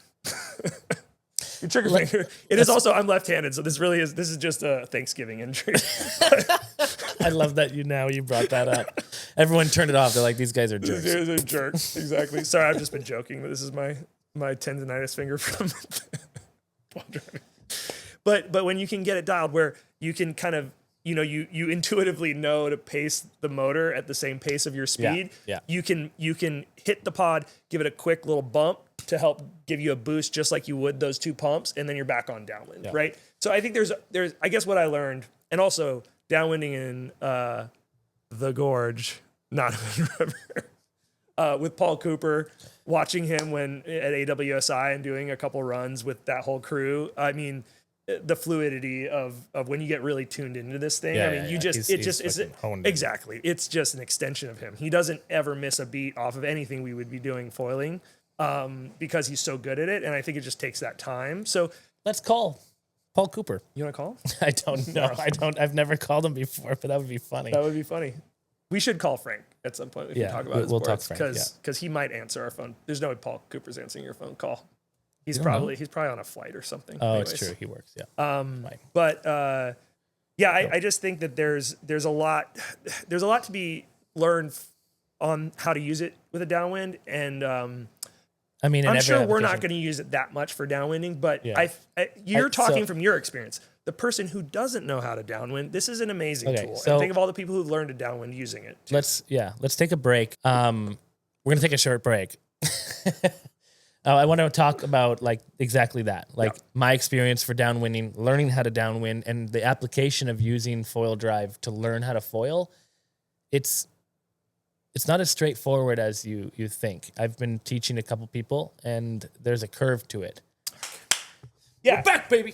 your trigger finger. It is also, I'm left-handed, so this is just a Thanksgiving injury. I love that you brought that up. Everyone turned it off. They're like, these guys are jerks. These guys are jerks. Exactly. Sorry, I've just been joking, but this is my tendonitis finger from while driving. But when you can get it dialed where you can kind of, you intuitively know to pace the motor at the same pace of your speed. Yeah. You can hit the pod, give it a quick little bump to help give you a boost, just like you would those two pumps, and then you're back on downwind, right? So I think there's I guess what I learned, and also downwinding in the gorge, not a river, with Paul Cooper, watching him when at AWSI and doing a couple runs with that whole crew. I mean, the fluidity of when you get really tuned into this thing. Exactly. It's just an extension of him. He doesn't ever miss a beat off of anything we would be doing foiling, because he's so good at it. And I think it just takes that time. So let's call Paul Cooper. You want to call him? I don't know. I've never called him before, but that would be funny. That would be funny. We should call Frank at some point if we talk about his sports, talk Frank, because he might answer our phone. There's no way Paul Cooper's answering your phone call. He's probably on a flight or something. Oh, anyways. It's true. He works. Yeah. But I just think that there's a lot to be learned on how to use it with a downwind, and I mean, I'm sure we're not going to use it that much for downwinding, but you're talking from your experience. The person who doesn't know how to downwind, this is an amazing tool. So, and think of all the people who've learned to downwind using it. Too. Let's take a break. We're going to take a short break. I want to talk about exactly that, my experience for downwinding, learning how to downwind, and the application of using foil drive to learn how to foil. It's not as straightforward as you think. I've been teaching a couple people, and there's a curve to it. Yeah, we're back, baby.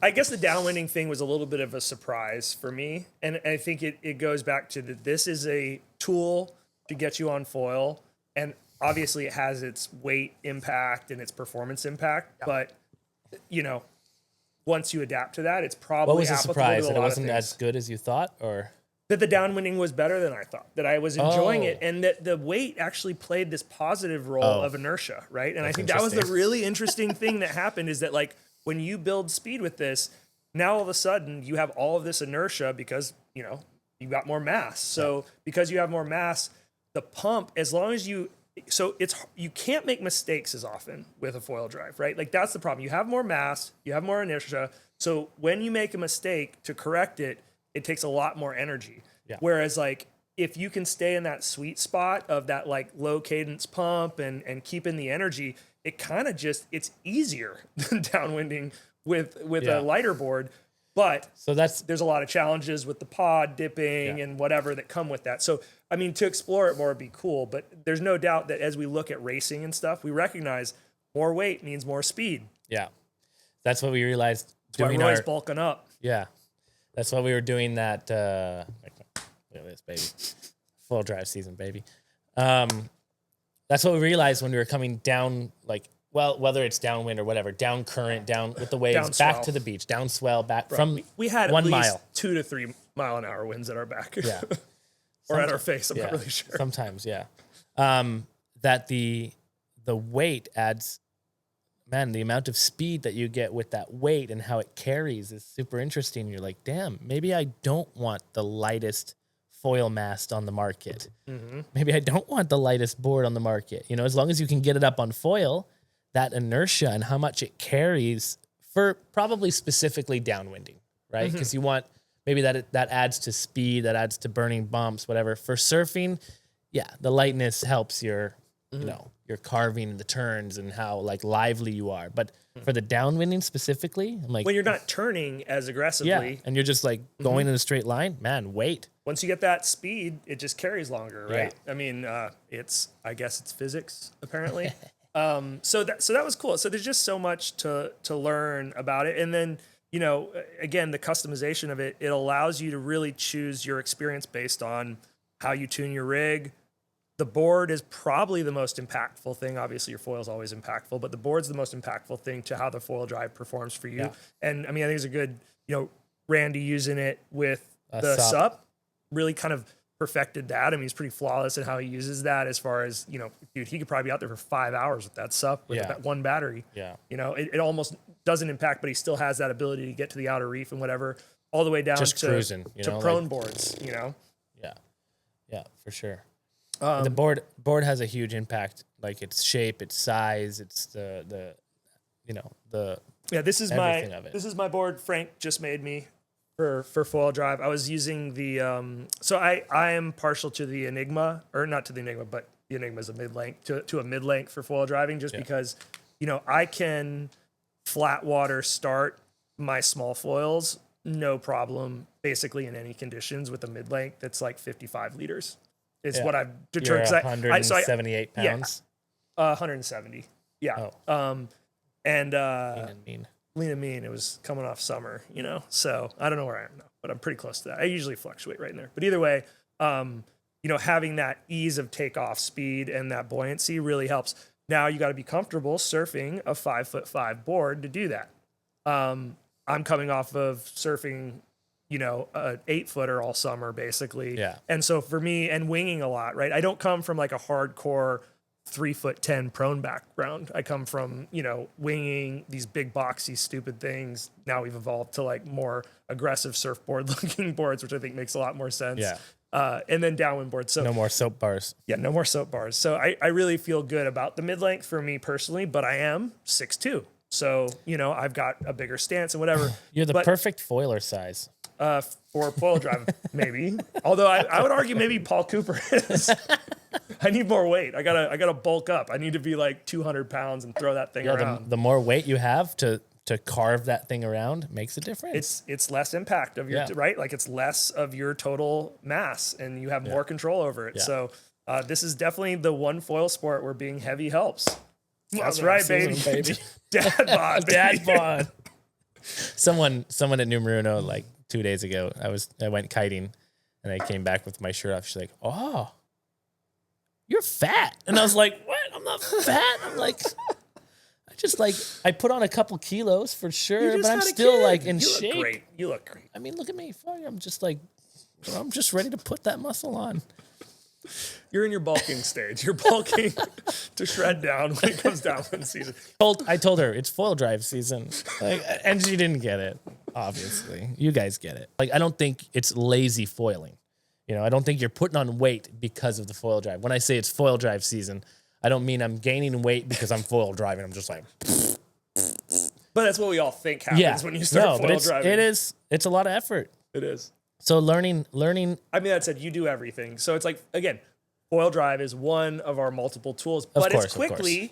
I guess the downwinding thing was a little bit of a surprise for me, and I think it goes back to that this is a tool to get you on foil, and obviously it has its weight impact and its performance impact, but once you adapt to that, it's probably What was the applicable surprise? to a That it lot of wasn't things. as good as you thought, or That the downwinding was better than I thought, that I was enjoying it, and that the weight actually played this positive role of inertia, right? And I think that was the really interesting thing that happened, is that like when you build speed with this, now all of a sudden you have all of this inertia because, you know, you got more mass. So because you have more mass, the pump, as long as you can't make mistakes as often with a foil drive, right? Like that's the problem. You have more mass, you have more inertia. So when you make a mistake, to correct it, it takes a lot more energy. Yeah. Whereas like if you can stay in that sweet spot of that like low cadence pump and keep in the energy, it kind of just, it's easier than downwinding with a lighter board. But so there's a lot of challenges with the pod dipping and whatever that come with that. So, I mean, to explore it more would be cool, but there's no doubt that as we look at racing and stuff, we recognize more weight means more speed. Yeah. That's what we realized That's doing why Roy's bulking up. Yeah. That's why we were doing that. Look at this, baby. Full drive season, baby. That's what we realized when we were coming down, like, well, whether it's downwind or whatever, down current, down with the waves, back to the beach, down swell, back from we had 1 at least mile. 2 to 3 mile an hour winds at our back. Yeah. Or at our face. I'm not really sure. Sometimes, yeah. That the weight adds, man, the amount of speed that you get with that weight and how it carries is super interesting. You're like, damn, maybe I don't want the lightest foil mast on the market. Mm-hmm. Maybe I don't want the lightest board on the market. You know, as long as you can get it up on foil, that inertia and how much it carries for probably specifically downwinding, right? Because you want maybe that adds to speed, that adds to burning bumps, whatever. For surfing, yeah, the lightness helps your, you know, your carving and the turns and how like lively you are. But for the downwinding specifically, I'm like, when you're not turning as aggressively, and you're just like going in a straight line, man, wait. Once you get that speed, it just carries longer, right? Yeah. I mean, I guess it's physics apparently. So that was cool. So there's just so much to learn about it. And then, you know, again, the customization of it allows you to really choose your experience based on how you tune your rig. The board is probably the most impactful thing. Obviously, your foil is always impactful, but the board's the most impactful thing to how the foil drive performs for you. Yeah. And I mean, I think it's a good, you know, Randy using it with the SUP really kind of perfected that. I mean, he's pretty flawless in how he uses that as far as, you know, dude, he could probably be out there for 5 hours with that SUP with that one battery. Yeah. You know, it almost doesn't impact, but he still has that ability to get to the outer reef and whatever, all the way down just to cruising, you know, prone boards, you know? Yeah. Yeah, for sure. The board has a huge impact, like its shape, its size, it's the you know, the this is my board Frank just made me for foil drive. I was using the so I am partial to the Enigma, or not to the Enigma, but the Enigma is a mid-length to a mid-length for foil driving, just because, you know, I can flat water start my small foils no problem basically in any conditions with a mid-length that's like 55 liters. Is what I've determined. 178 pounds? Yeah, 170. Yeah. Oh. And lean and mean. It was coming off summer, you know? So I don't know where I am now, but I'm pretty close to that. I usually fluctuate right in there. But either way, you know, having that ease of takeoff speed and that buoyancy really helps. Now you got to be comfortable surfing a 5'5" board to do that. I'm coming off of surfing, you know, an 8-footer all summer basically. Yeah. And so for me, and winging a lot, right? I don't come from like a hardcore 3'10" prone background. I come from, you know, winging these big boxy stupid things. Now we've evolved to like more aggressive surfboard looking boards, which I think makes a lot more sense. Yeah. And then downwind boards. So no more soap bars. Yeah, no more soap bars. So I really feel good about the mid-length for me personally, but I am 6'2". So, you know, I've got a bigger stance and whatever. You're the perfect foiler size. For foil drive, maybe. Although I would argue maybe Paul Cooper is. I need more weight. I gotta bulk up. I need to be like 200 pounds and throw that thing around. The more weight you have to carve that thing around makes a difference. It's less impact of your right. Like it's less of your total mass, and you have more control over it. Yeah. So this is definitely the one foil sport where being heavy helps. That's right, baby. Dad bod. Dad bod. Someone at New Maruno like 2 days ago, I went kiting and I came back with my shirt off. She's like, "Oh, you're fat." And I was like, "What? I'm not fat." I'm like, just like, I put on a couple kilos for sure, but I'm had a still kid. like in You shape. look great. You look great. I mean, look at me. Fuck, I'm just like, I'm just ready to put that muscle on. You're in your bulking stage. You're bulking to shred down when it comes downwind season. I told her it's foil drive season, like, and she didn't get it. Obviously, you guys get it. Like, I don't think it's lazy foiling. You know, I don't think you're putting on weight because of the foil drive. When I say it's foil drive season, I don't mean I'm gaining weight because I'm foil driving. I'm just like, but that's what we all think happens when you start foil driving. It's a lot of effort. It is. So learning. I mean, that said, you do everything. So it's like, again, foil drive is one of our multiple tools, but it's quickly,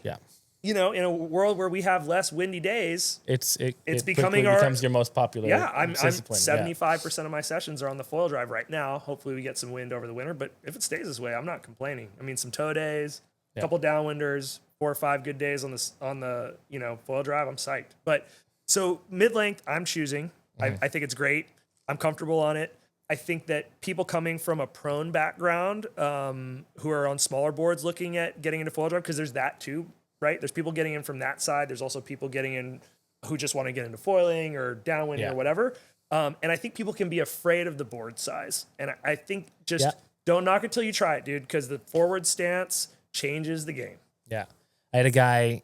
you know, in a world where we have less windy days, it becoming becomes your most popular. Yeah, I'm 75% of my sessions are on the foil drive right now. Hopefully we get some wind over the winter, but if it stays this way, I'm not complaining. I mean, some tow days, a couple downwinders, 4 or 5 good days on the you know, foil drive, I'm psyched. But so mid-length, I'm choosing. I think it's great. I'm comfortable on it. I think that people coming from a prone background who are on smaller boards looking at getting into foil drive, because there's that too, right? There's people getting in from that side. There's also people getting in who just want to get into foiling or downwinding or whatever. And I think people can be afraid of the board size. And I think just don't knock it till you try it, dude, because the forward stance changes the game. Yeah. I had a guy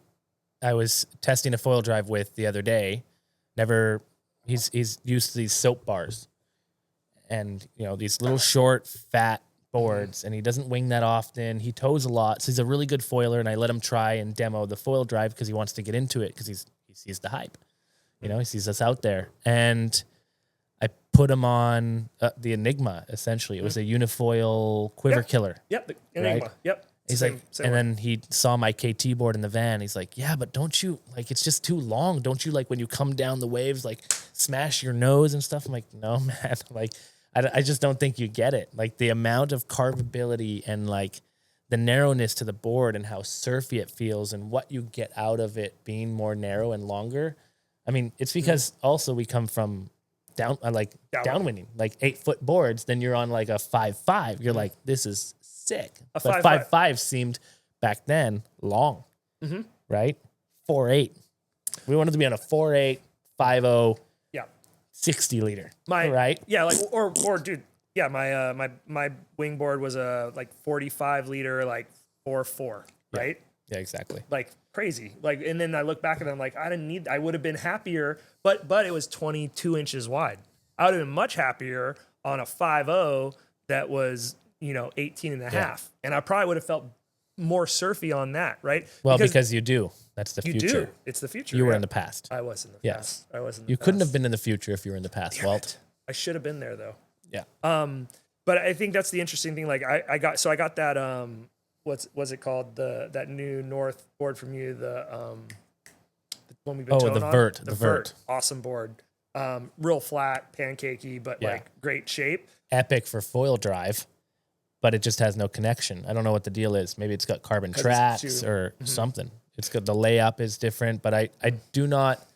I was testing a foil drive with the other day. He's used to these soap bars. And, you know, these little short, fat boards, and he doesn't wing that often. He tows a lot, so he's a really good foiler, and I let him try and demo the foil drive because he wants to get into it because he sees the hype. You know, he sees us out there. And I put him on the Enigma, essentially. It was a unifoil quiver killer. Yep, the Enigma. Right? Yep. He's like, and then he saw my KT board in the van. He's like, yeah, but don't you, like, it's just too long. Don't you, like, when you come down the waves, like, smash your nose and stuff? I'm like, no, man. Like, I just don't think you get it. Like, the amount of carvability and, like, the narrowness to the board and how surfy it feels and what you get out of it being more narrow and longer. I mean, it's because also we come from downwinding, like 8-foot boards. Then you're on like a 5.5. You're like, this is sick. But 5.5 seemed back then long, right? 4.8. We wanted to be on a 4.8, 5.0. 60 liter, right? Yeah, like or dude, yeah, my wingboard was a like 45 liter, like 4.4, right? Yeah, exactly. Like crazy. Like, and then I look back and I'm like, I would have been happier, but it was 22 inches wide. I would have been much happier on a 5.0 that was, you know, 18 and a half. And I probably would have felt more surfy on that, right? Well, because you do. That's the future. You do. It's the future. You were in the past. I was in the past. I was in the past. You couldn't have been in the future if you were in the past, Walt. I should have been there though. Yeah. But I think that's the interesting thing. Like I got that what's it called? That new North board from you, the one we've been towing the on. Vert. The Vert. Awesome board. Real flat, pancakey, but like great shape. Epic for foil drive. But it just has no connection. I don't know what the deal is. Maybe it's got carbon tracks or something. It's got the layup is different, but I do not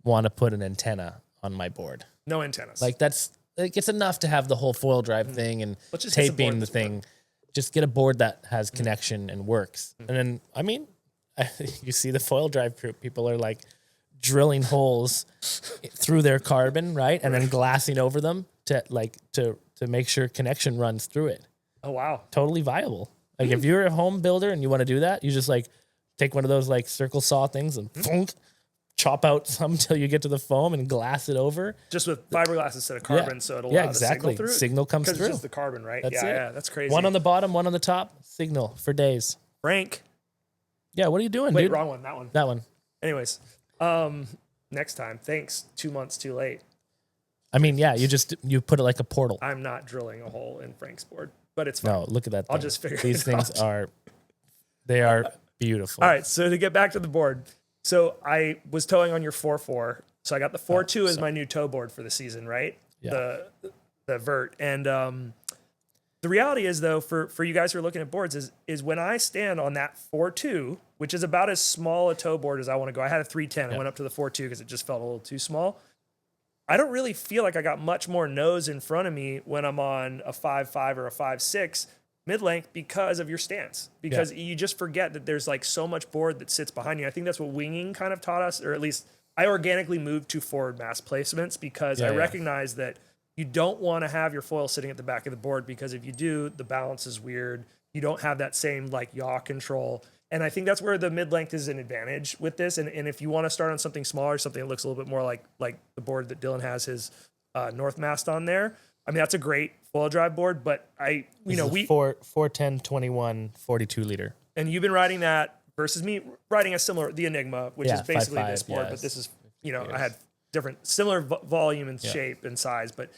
want to put an antenna on my board. No antennas. Like that's like it's enough to have the whole foil drive thing and taping the thing. Just get a board that has connection and works. And then I mean, you see the foil drive crew. People are like drilling holes through their carbon, right, and then glassing over them to make sure connection runs through it. Oh, wow. Totally viable. Like if you're a home builder and you want to do that, you just like take one of those like circle saw things and chop out some until you get to the foam and glass it over. Just with fiberglass instead of carbon, so it'll allow the signal through. Signal comes through. Because it's just the carbon, right? That's it. Yeah, that's crazy. One on the bottom, one on the top, signal for days. Frank. Yeah, what are you doing, Wait, dude? wrong one, that one. That one. Anyways, next time. Thanks. 2 months too late. I mean, yeah, you put it like a portal. I'm not drilling a hole in Frank's board, but it's fine. No, look at that thing. I'll just figure These it out. things are beautiful. All right, so to get back to the board. So I was towing on your 4.4. So I got the 4.2 as my new tow board for the season, right? Yeah. The Vert. And the reality is, though, for you guys who are looking at boards, is when I stand on that 4.2, which is about as small a tow board as I want to go. I had a 310. I went up to the 4.2 because it just felt a little too small. I don't really feel like I got much more nose in front of me when I'm on a 5.5 or a 5.6. mid-length because of your stance, because you just forget that there's like so much board that sits behind you. I think that's what winging kind of taught us, or at least I organically moved to forward mass placements because I recognize that you don't want to have your foil sitting at the back of the board, because if you do, the balance is weird. You don't have that same like yaw control. And I think that's where the mid-length is an advantage with this. And if you want to start on something smaller, something that looks a little bit more like the board that Dylan has his North Mast on there, I mean, that's a great foil drive board, but we 410, 21, 42 liter. And you've been riding that versus me riding a similar, the Enigma, which is basically 5.5, this board, but this is, I had different, similar volume and shape and size, but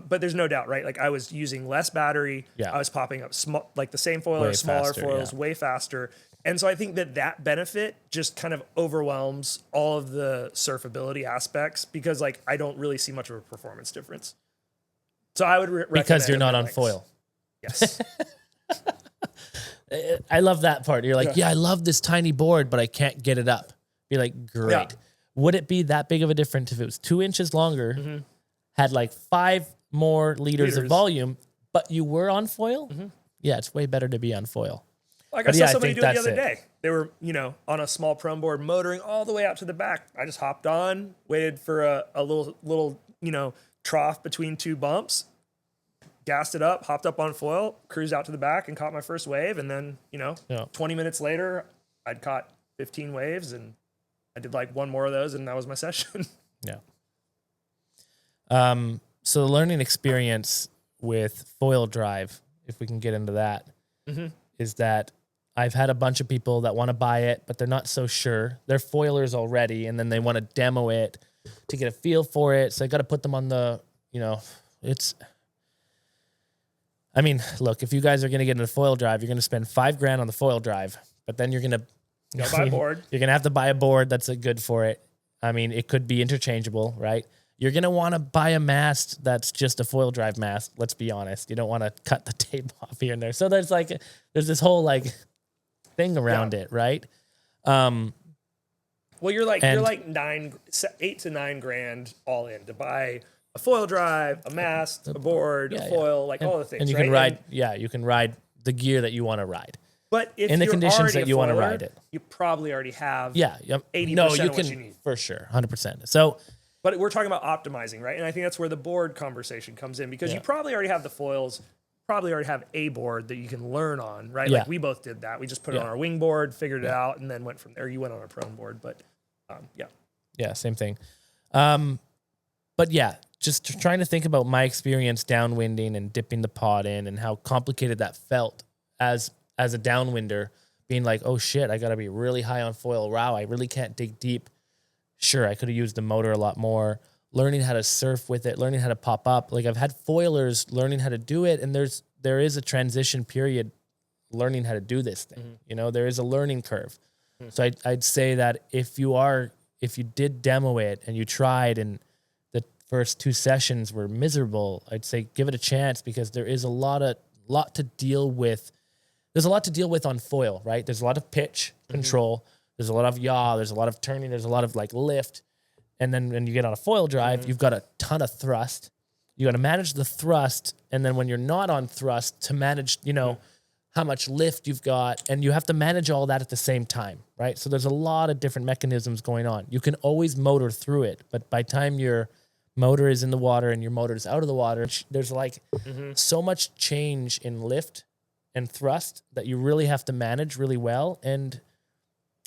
there's no doubt, right? Like I was using less battery. Yeah. I was popping up like the same foil or smaller foils way faster. And so I think that benefit just kind of overwhelms all of the surfability aspects, because like I don't really see much of a performance difference. So I would recommend, because you're not on foil. Yes. I love that part. You're like, I love this tiny board, but I can't get it up. Be like, great. Yeah. Would it be that big of a difference if it was 2 inches longer, had like 5 more liters of volume, but you were on foil? Yeah, it's way better to be on foil. Like I saw somebody do it the other day. They were, on a small prone board, motoring all the way out to the back. I just hopped on, waited for a little, trough between 2 bumps, gassed it up, hopped up on foil, cruised out to the back and caught my first wave. And then, 20 minutes later, I'd caught 15 waves and I did like one more of those and that was my session. Yeah. So the learning experience with foil drive, if we can get into that, is that I've had a bunch of people that want to buy it, but they're not so sure. They're foilers already, and then they want to demo it to get a feel for it. So I got to put them on the, look, if you guys are going to get into the foil drive, you're going to spend $5,000 on the foil drive, but then you're going to buy a board. You're going to have to buy a board that's good for it. I mean, it could be interchangeable, right? You're going to want to buy a mast that's just a foil drive mast. Let's be honest. You don't want to cut the tape off here and there. So there's this whole thing around it, right? Well, you're like 8 to 9 grand all in to buy a foil drive, a mast, a board, a foil, all the things. And you can ride, you can ride the gear that you want to ride. But if in the you're conditions that you want to ride it, you probably already have 80% of what you need. For sure, 100%. So, but we're talking about optimizing, right? And I think that's where the board conversation comes in, because you probably already have the foils, probably already have a board that you can learn on, right? Yeah. Like we both did that. We just put it on our wing board, figured it out, and then went from there. You went on a prone board, but yeah, same thing. But yeah, just trying to think about my experience downwinding and dipping the pod in and how complicated that felt as a downwinder, being like, oh shit, I got to be really high on foil. Wow, I really can't dig deep. Sure, I could have used the motor a lot more. Learning how to surf with it, learning how to pop up. Like I've had foilers learning how to do it, and there is a transition period learning how to do this thing. There is a learning curve. So I'd say that if you did demo it and you tried and the first 2 sessions were miserable, I'd say give it a chance, because there is a lot to deal with. There's a lot to deal with on foil, right? There's a lot of pitch control. There's a lot of yaw. There's a lot of turning. There's a lot of lift. And then when you get on a foil drive, you've got a ton of thrust. You got to manage the thrust. And then when you're not on thrust, to manage, how much lift you've got. And you have to manage all that at the same time, right? So there's a lot of different mechanisms going on. You can always motor through it. But by the time your motor is in the water and your motor is out of the water, there's so much change in lift and thrust that you really have to manage really well. And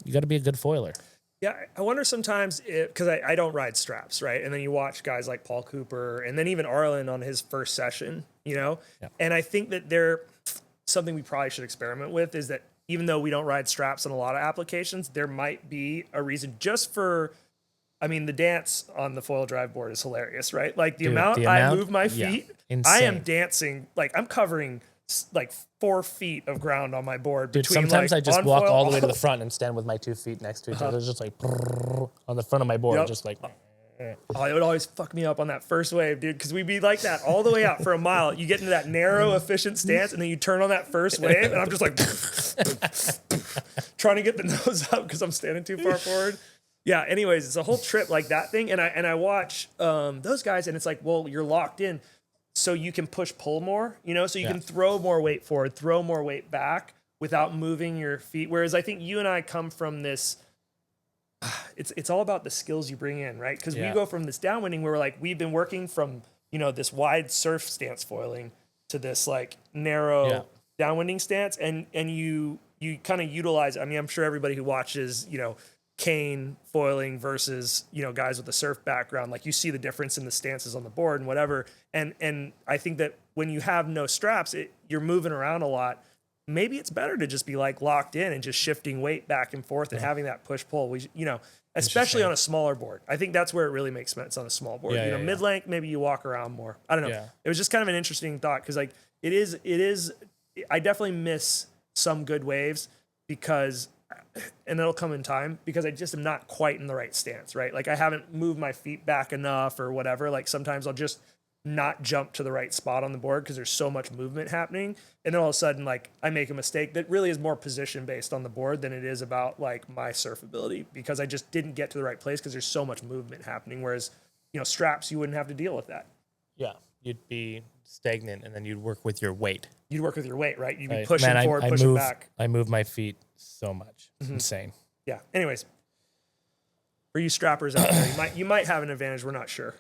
you got to be a good foiler. Yeah, I wonder sometimes, because I don't ride straps, right? And then you watch guys like Paul Cooper and then even Arlen on his first session, And I think that something we probably should experiment with is that even though we don't ride straps in a lot of applications, there might be a reason just for, the dance on the foil drive board is hilarious, right? Like the amount I move my feet, I am dancing, I'm covering 4 feet of ground on my board. Dude, sometimes I just walk all the way to the front and stand with my 2 feet next to each other. It's just on the front of my board, just like. Oh, it would always fuck me up on that first wave, dude, because we'd be like that all the way out for a mile. You get into that narrow, efficient stance, and then you turn on that first wave, and I'm just like trying to get the nose up because I'm standing too far forward. Yeah, anyways, it's a whole trip like that thing, and I watch those guys, and it's like, well, you're locked in. so you can push pull more, so you can throw more weight forward, throw more weight back without moving your feet. Whereas I think you and I come from this, it's all about the skills you bring in, right? Because we go from this downwinding where we've been working from, this wide surf stance foiling to this like narrow downwinding stance. And you kind of utilize, I'm sure everybody who watches, cane foiling versus, guys with a surf background, like you see the difference in the stances on the board and whatever. And I think that when you have no straps, you're moving around a lot. Maybe it's better to just be like locked in and just shifting weight back and forth and having that push pull. Especially on a smaller board. I think that's where it really makes sense on a small board. Mid-length, maybe you walk around more. I don't know. Yeah. It was just kind of an interesting thought because it is. I definitely miss some good waves because, and it'll come in time because I just am not quite in the right stance, right? Like I haven't moved my feet back enough or whatever. Like sometimes I'll just not jump to the right spot on the board because there's so much movement happening. And then all of a sudden, like I make a mistake that really is more position based on the board than it is about like my surf ability because I just didn't get to the right place because there's so much movement happening. Whereas, straps, you wouldn't have to deal with that. Yeah. You'd be stagnant and then you'd work with your weight. You'd work with your weight, right? You'd be pushing forward, pushing back. I move my feet so much. It's insane. Yeah. Anyways, for you strappers out there, you might have an advantage. We're not sure.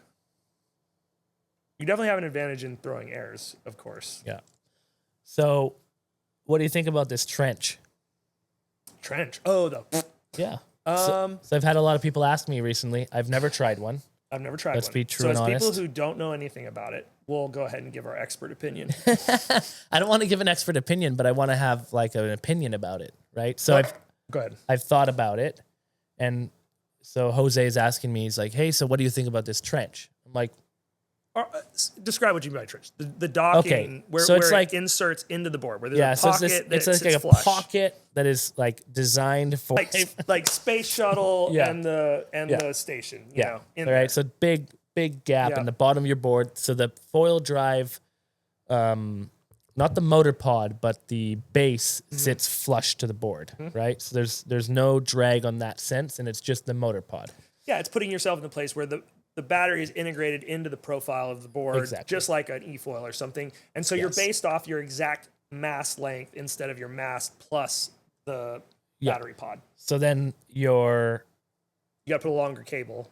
You definitely have an advantage in throwing airs, of course. Yeah. So, what do you think about this trench? Trench? Oh, yeah. So I've had a lot of people ask me recently. I've never tried one. I've never tried one. Let's be true and honest. So, as people who don't know anything about it, we'll go ahead and give our expert opinion. I don't want to give an expert opinion, but I want to have like an opinion about it, right? So, go ahead. I've thought about it, and so Jose is asking me, he's like, "Hey, so what do you think about this trench?" I'm like, describe what you mean by trench. The docking, where it's like inserts into the board, where there's a pocket it's like a flush. pocket that is like designed for like space shuttle and the station. You know, right. So big gap in the bottom of your board. So the foil drive, not the motor pod, but the base sits flush to the board, right? So there's no drag on that sense, and it's just the motor pod. Yeah, it's putting yourself in a place where the battery is integrated into the profile of the board, just like an e-foil or something. And so you're based off your exact mast length instead of your mast plus the battery pod. So then you got to put a longer cable.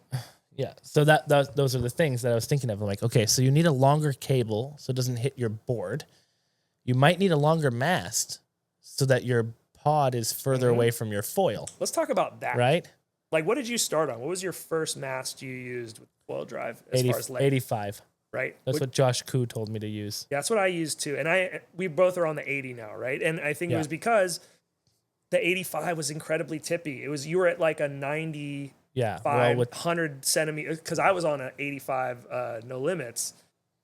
Yeah. So those are the things that I was thinking of. I'm like, okay, so you need a longer cable so it doesn't hit your board. You might need a longer mast so that your pod is further away from your foil. Let's talk about that. Right? Like, what did you start on? What was your first mast you used with foil drive as far as length? 85. Right? That's what Josh Koo told me to use. Yeah, that's what I used too. And we both are on the 80 now, right? And I think it was because the 85 was incredibly tippy. You were at like a 90, 100 centimeters, because I was on an 85 no limits,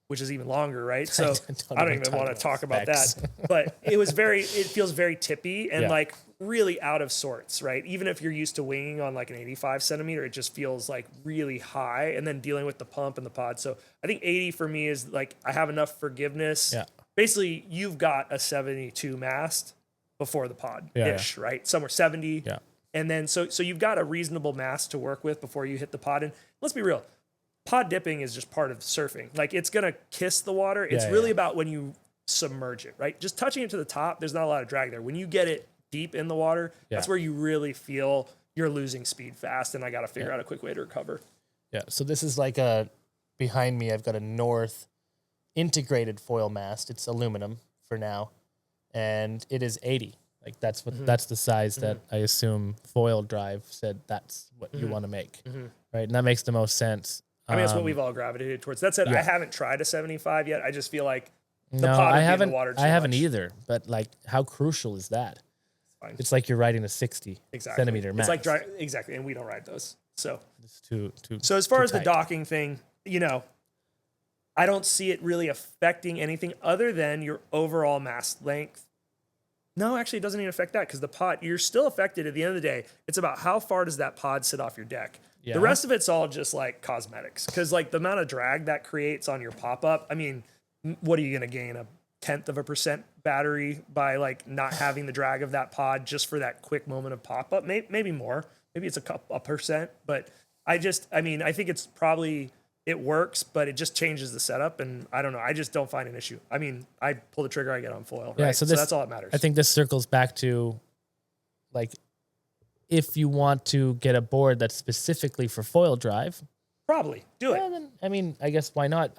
which is even longer, right? So I don't even want to talk about that. But it feels very tippy and like really out of sorts, right? Even if you're used to winging on like an 85 centimeter, it just feels like really high, and then dealing with the pump and the pod. So I think 80 for me is like, I have enough forgiveness. Yeah. Basically, you've got a 72 mast before the pod-ish, right? Somewhere 70. Yeah. And then, so you've got a reasonable mast to work with before you hit the pod. And let's be real, pod dipping is just part of surfing. Like, it's going to kiss the water. It's really about when you submerge it, right? Just touching it to the top, there's not a lot of drag there. When you get it deep in the water, that's where you really feel you're losing speed fast, and I got to figure out a quick way to recover. Yeah, so this is like behind me, I've got a North integrated foil mast. It's aluminum for now, and it is 80. Like, that's the size that I assume Foil Drive said that's what you want to make, right? And that makes the most sense. I mean, that's what we've all gravitated towards. That said, I haven't tried a 75 yet. I just feel like I haven't either. But like, how crucial is that? It's like you're riding a 60 centimeter mast. It's like exactly, and we don't ride those. So it's too. So as far as the docking thing, I don't see it really affecting anything other than your overall mast length. No, actually, it doesn't even affect that, because the pod, you're still affected at the end of the day. It's about how far does that pod sit off your deck. Yeah. The rest of it's all just like cosmetics, because like the amount of drag that creates on your pop-up, I mean, what are you going to gain? 0.1% battery by like not having the drag of that pod just for that quick moment of pop-up? Maybe more. Maybe it's a percent, but I think it's probably it works, but it just changes the setup. And I don't know. I just don't find an issue. I mean, I pull the trigger, I get on foil. Right? So that's all that matters. I think this circles back to like, if you want to get a board that's specifically for foil drive, probably do it. Then, I mean, I guess why not?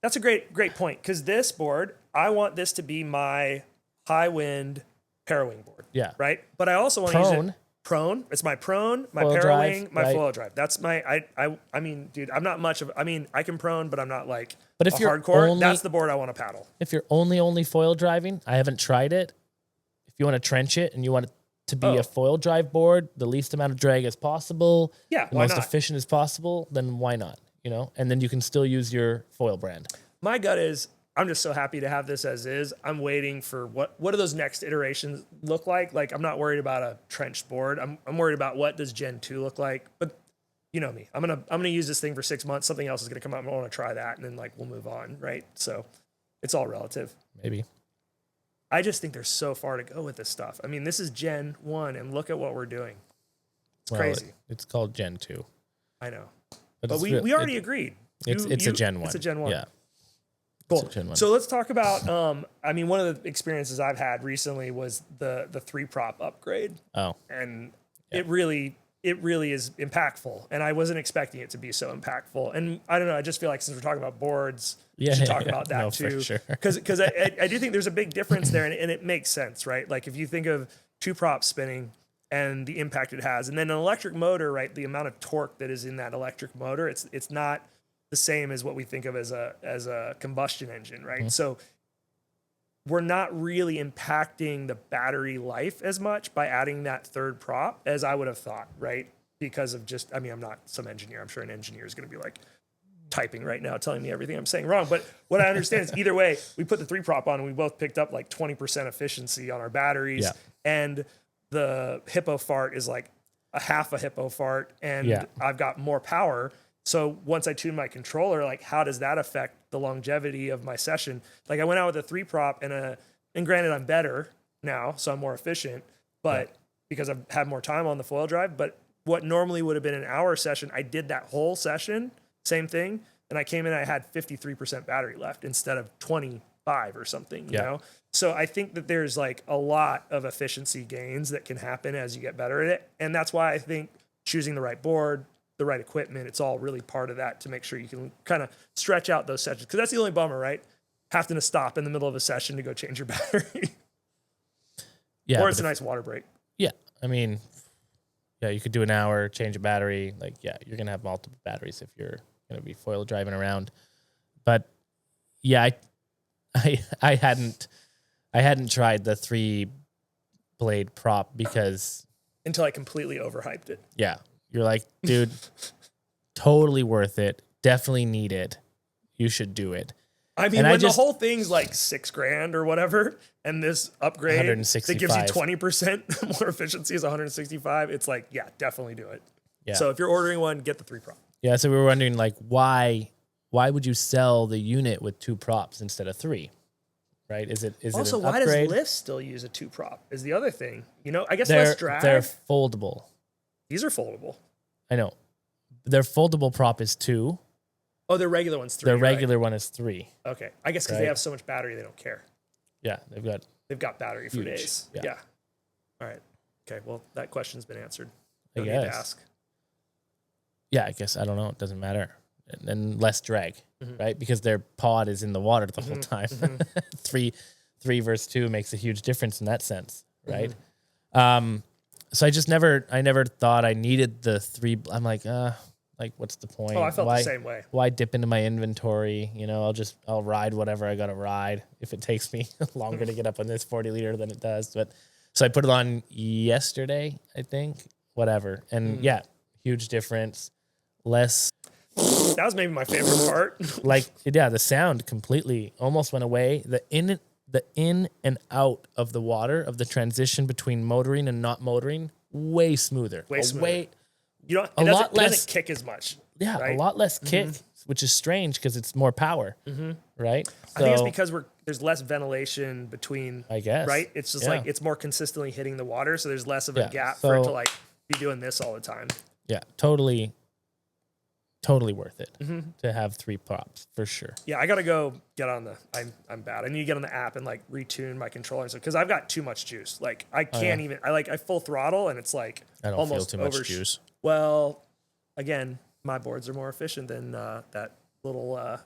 That's a great point. Because this board, I want this to be my high wind parawing board. Yeah. Right. But I also want to use it prone. It's my prone, my parawing, my foil drive. That's my. I mean, dude, I'm not much of. I mean, I can prone, but I'm not like. But if you're hardcore, that's the board I want to paddle. If you're only foil driving, I haven't tried it. If you want to trench it and you want it to be a foil drive board, the least amount of drag as possible, the most efficient as possible, then why not? You know, and then you can still use your foil brand. My gut is, I'm just so happy to have this as is. I'm waiting for what do those next iterations look like? Like, I'm not worried about a trenched board. I'm worried about what does Gen 2 look like. But you know me, I'm gonna use this thing for 6 months. Something else is gonna come out, and I want to try that, and then like we'll move on, right? So it's all relative. Maybe. I just think there's so far to go with this stuff. I mean, this is Gen 1, and look at what we're doing. It's crazy. It's called Gen 2. I know. But we already agreed. It's a Gen 1. It's a Gen 1. Yeah. Cool. So let's talk about, I mean, one of the experiences I've had recently was the 3-prop upgrade. Oh. And it really is impactful. And I wasn't expecting it to be so impactful. And I don't know, I just feel like since we're talking about boards, we should talk about that too. For sure. Because I do think there's a big difference there, and it makes sense, right? Like if you think of 2 props spinning and the impact it has, and then an electric motor, right? The amount of torque that is in that electric motor, it's not the same as what we think of as a combustion engine, right? Mm-hmm. So we're not really impacting the battery life as much by adding that 3rd prop as I would have thought, right? Because of just, I mean, I'm not some engineer. I'm sure an engineer is going to be like typing right now, telling me everything I'm saying wrong. But what I understand is either way, we put the 3 prop on and we both picked up like 20% efficiency on our batteries. Yeah. And the hippo fart is like a half a hippo fart, and I've got more power. So once I tune my controller, like how does that affect the longevity of my session? Like I went out with a 3 prop and granted I'm better now, so I'm more efficient, but because I've had more time on the foil drive, but what normally would have been an hour session, I did that whole session, same thing. And I came in, I had 53% battery left instead of 25 or something, you know? So I think that there's like a lot of efficiency gains that can happen as you get better at it. And that's why I think choosing the right board, the right equipment, it's all really part of that to make sure you can kind of stretch out those sessions. Because that's the only bummer, right? Having to stop in the middle of a session to go change your battery. Or it's a nice water break. Yeah. I mean, you could do an hour, change a battery. Like, you're going to have multiple batteries if you're going to be foil driving around. But I hadn't tried the 3-blade prop because until I completely overhyped it. Yeah. You're like, dude, totally worth it. Definitely need it. You should do it. I mean, when the whole thing's like $6,000 or whatever, and this upgrade that gives you 20% more efficiency is 165, it's like, definitely do it. Yeah. So if you're ordering one, get the 3 prop. Yeah. So we were wondering, like, why would you sell the unit with 2 props instead of 3? Right? Is it also an why upgrade? does Lyft still use a 2 prop? Is the other thing. You know, I guess less drag. They're foldable. These are foldable. I know. Their foldable prop is 2. Oh, their regular one's 3. Their regular one is 3. Okay. I guess because they have so much battery, they don't care. Yeah, they've got battery for days. Yeah. All right. Okay. Well, that question's been answered. I guess. Need to ask. Yeah, I guess. I don't know. It doesn't matter. And less drag, right? Because their pod is in the water the whole time. 3 versus 2 makes a huge difference in that sense, right? So I never thought I needed the 3. I'm like, what's the point? Oh, I felt the same way. Why dip into my inventory? You know, I'll ride whatever I got to ride if it takes me longer to get up on this 40 liter than it does. But so I put it on yesterday, I think, whatever. And huge difference. Less. That was maybe my favorite part. The sound completely almost went away. The in and out of the water, of the transition between motoring and not motoring, way smoother. Way smoother. It doesn't kick as much. Yeah, right? A lot less kick, which is strange because it's more power, right? So, I think it's because there's less ventilation between, I guess. Right? It's just like it's more consistently hitting the water, so there's less of a gap for it to like be doing this all the time. Yeah, totally totally worth it to have 3 props for sure. Yeah, I gotta go get on the. I'm bad. I need to get on the app and like retune my controller because I've got too much juice. Like I can't even. I full throttle and it's like I don't almost feel too much juice. Well, again, my boards are more efficient than that little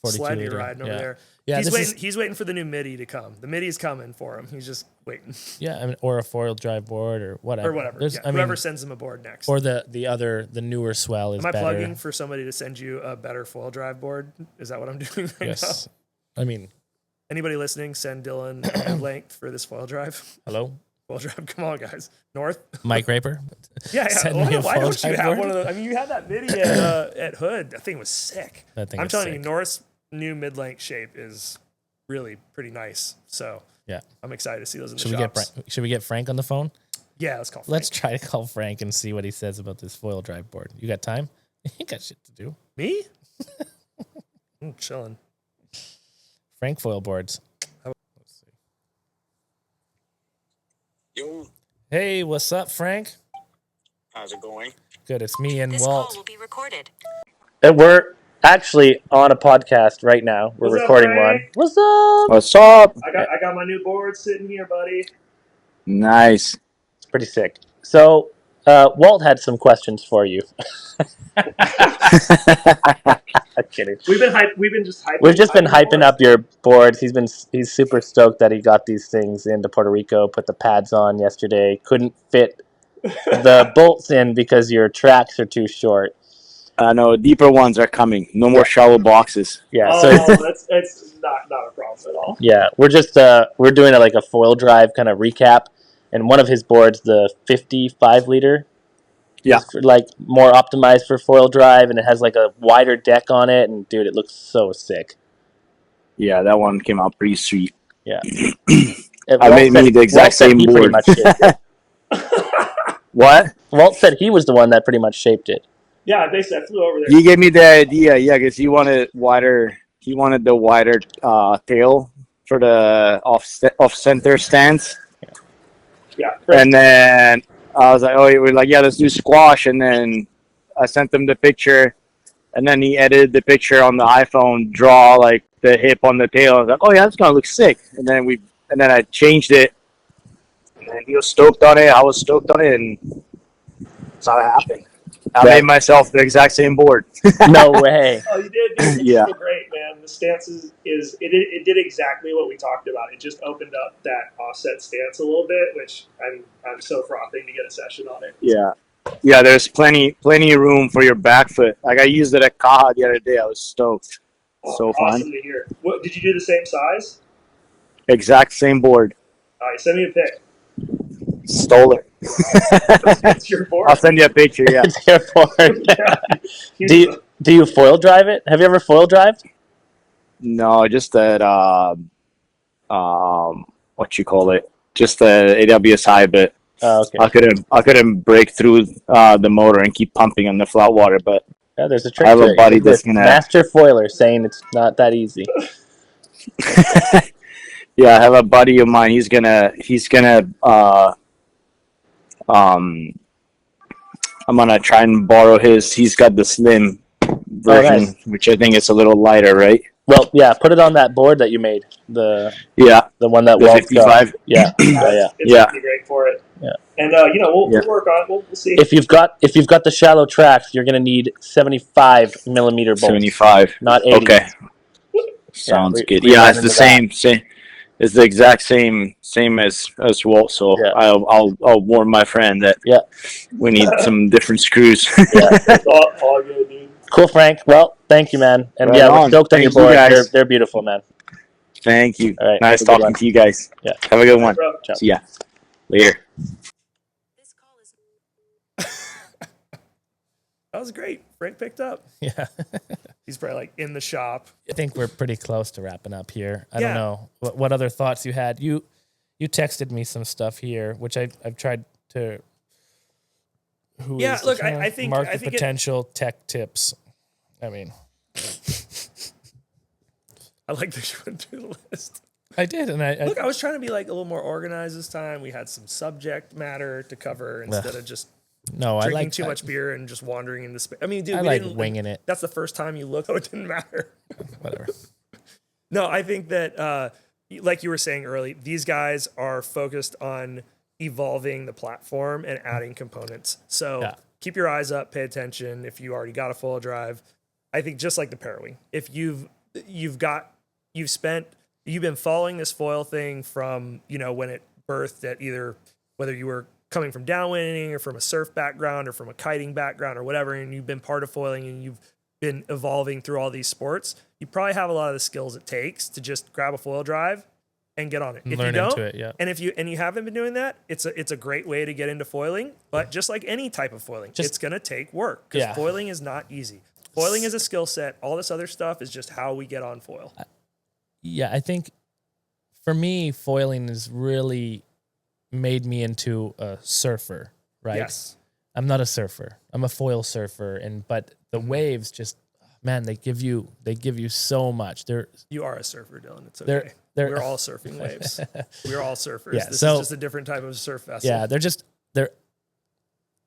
sled you're riding over there. Yeah, he's waiting for the new MIDI to come. The MIDI's coming for him. He's just waiting. Yeah, I mean, or a 4-wheel drive board or whatever. Or whatever. Yeah, whoever sends him a board next. Or the newer swell is better. Am I plugging for somebody to send you a better 4-wheel drive board? Is that what I'm doing right now? I mean, anybody listening, send Dylan a length for this 4-wheel drive. Hello? 4-wheel drive, come on, guys. North. Mike Raper? Yeah. Why don't you have one of those? I mean, you had that MIDI at Hood. That thing was sick. I'm telling you, North's new mid-length shape is really pretty nice. So yeah, I'm excited to see those in the shops. Should we get Frank on the phone? Yeah, let's call Frank. Let's try to call Frank and see what he says about this 4-wheel drive board. You got time? You got shit to do. Me? I'm chilling. Frank foil boards. Let's see. Yo. Hey, what's up, Frank? How's it going? Good. It's me and This Walt. call will be recorded. We're actually on a podcast right now. We're recording one. What's up? What's up? I got my new board sitting here, buddy. Nice. It's pretty sick. So, Walt had some questions for you. I'm kidding. We've just been hyping up your boards. He's super stoked that he got these things into Puerto Rico. Put the pads on yesterday. Couldn't fit the bolts in because your tracks are too short. No, deeper ones are coming. No more shallow boxes. Yeah, it's not a problem at all. Yeah, we're just we're doing a foil drive kind of recap, and one of his boards, the 55 liter, is more optimized for foil drive, and it has a wider deck on it, and dude, it looks so sick. Yeah, that one came out pretty sweet. Yeah, I made me the exact same board. What? Walt said he was the one that pretty much shaped it. Yeah, basically, I flew over there. He gave me the idea, because he wanted wider. He wanted the wider tail for the off-center stance. Yeah. And then I was like, we're like, yeah, let's do squash. And then I sent him the picture, and then he edited the picture on the iPhone, draw the hip on the tail. I was like, oh yeah, that's gonna look sick. And then I changed it, and he was stoked on it. I was stoked on it, and that's how it happened. I made myself the exact same board. No way. Oh, you did? It's yeah. So great, man. The stance it did exactly what we talked about. It just opened up that offset stance a little bit, which I'm so frothing to get a session on it. Yeah. Yeah, there's plenty of room for your back foot. I used it at Caja the other day. I was stoked. So fun. Awesome to hear. What, did you do the same size? Exact same board. All right, send me a pic. Stole it. It's your board. I'll send you a picture, yeah. It's your board. Do you foil drive it? Have you ever foil drived? No, just that what you call it? Just the AWS high bit. Oh, okay. I couldn't break through the motor and keep pumping on the flat water, but yeah, there's a trick. I have a buddy that's gonna master foiler saying it's not that easy. Yeah, I have a buddy of mine. He's gonna I'm gonna try and borrow his. He's got the slim version, nice. Which I think is a little lighter, right? Well, yeah, put it on that board that you made. The one that the 55. Yeah, It's gonna be great for it. Yeah, and we'll work on it. We'll see. If you've got the shallow tracks, you're gonna need 75 millimeter bolts. 75, not 80. Okay, sounds good. Yeah, it's the same. It's the exact same as Walt. So yeah. I'll warn my friend that we need some different screws. Yeah, all good, dude. Cool, Frank. Well, thank you, man. And we're stoked on your board. They're beautiful, man. Thank you. All right, nice talking to you guys. Yeah. Have a good one. Ciao. See ya. Later. This call is That was great. Frank picked up. Yeah. He's probably in the shop. I think we're pretty close to wrapping up here. I don't know what other thoughts you had. You texted me some stuff here, which I've tried to. I think potential tech tips. I mean, I like that you went through the list. I did, and I was trying to be a little more organized this time. We had some subject matter to cover instead of just No, I drinking like too much beer and just wandering into space. I mean, dude, I we like didn't, winging it. That's the first time you look. Oh, it didn't matter. Whatever. No, I think that, like you were saying early, these guys are focused on evolving the platform and adding components. So keep your eyes up, pay attention. If you already got a foil drive, I think just like the Parawing, if you've been following this foil thing from, when it birthed at either, whether you were coming from downwinding or from a surf background or from a kiting background or whatever, and you've been part of foiling and you've been evolving through all these sports, you probably have a lot of the skills it takes to just grab a foil drive and get on it. If Learn you don't, into it, yeah. and if you haven't been doing that, it's a great way to get into foiling. But just like any type of foiling, it's gonna take work because foiling is not easy. Foiling is a skill set. All this other stuff is just how we get on foil. Yeah, I think for me, foiling has really made me into a surfer, right? Yes. I'm not a surfer. I'm a foil surfer, but the waves just, man, they give you so much. You are a surfer, Dylan. It's okay. We're all surfing waves. We're all surfers. Yeah, this is just a different type of surf vessel. Yeah,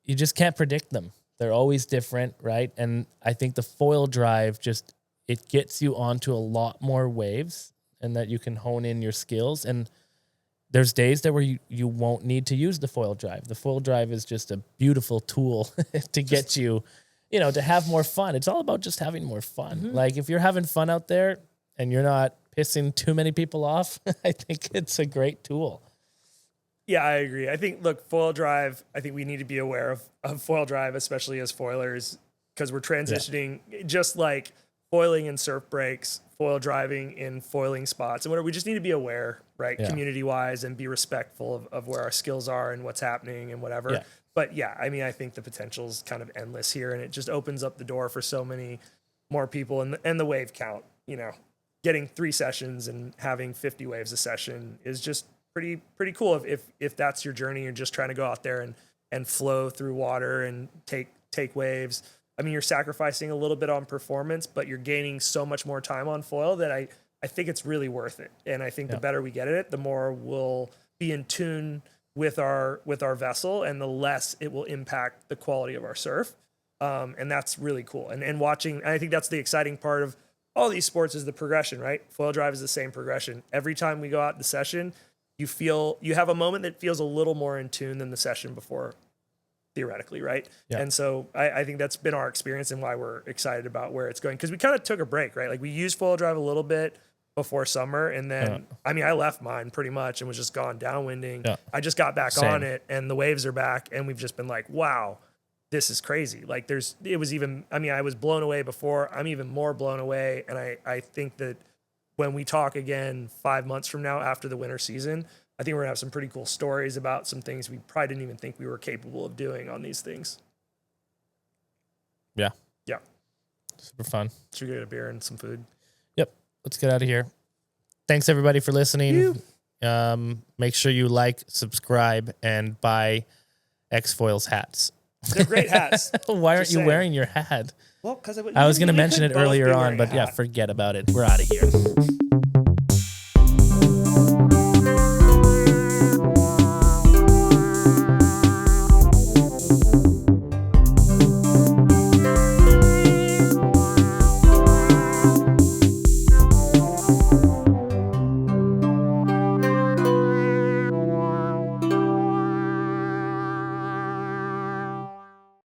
you just can't predict them. They're always different, right? And I think the foil drive it gets you onto a lot more waves and that you can hone in your skills. And there's days that where you won't need to use the foil drive. The foil drive is just a beautiful tool to get you, to have more fun. It's all about just having more fun. Mm-hmm. Like if you're having fun out there and you're not pissing too many people off, I think it's a great tool. Yeah, I agree. I think, foil drive, I think we need to be aware of foil drive, especially as foilers, because we're transitioning just like foiling in surf breaks, foil driving in foiling spots, and whatever. We just need to be aware, right, community-wise, and be respectful of where our skills are and what's happening and whatever. Yeah. But yeah, I mean, I think the potential is kind of endless here, and it just opens up the door for so many more people. And the wave count, getting 3 sessions and having 50 waves a session is just pretty cool. If that's your journey, you're just trying to go out there and flow through water and take waves. I mean, you're sacrificing a little bit on performance, but you're gaining so much more time on foil that I think it's really worth it. And I think the better we get at it, the more we'll be in tune with our vessel and the less it will impact the quality of our surf. And that's really cool. And watching, and I think that's the exciting part of all these sports is the progression, right? Foil drive is the same progression. Every time we go out the session, you have a moment that feels a little more in tune than the session before, theoretically, right? Yeah. And so I think that's been our experience and why we're excited about where it's going. Because we kind of took a break, right? Like we used foil drive a little bit before summer, and then I I left mine pretty much and was just gone downwinding. Yeah. I just got back on it, and the waves are back, and we've just been like, wow, this is crazy. Like I was blown away before. I'm even more blown away, and I think that when we talk again 5 months from now after the winter season, I think we're gonna have some pretty cool stories about some things we probably didn't even think we were capable of doing on these things. Yeah. Yeah. Super fun. Should we get a beer and some food? Yep. Let's get out of here. Thanks everybody for listening. Make sure you like, subscribe, and buy Xfoils hats. They're great hats. Why aren't you wearing your hat? Well, because I was going to mention it earlier on, but forget about it. We're out of here.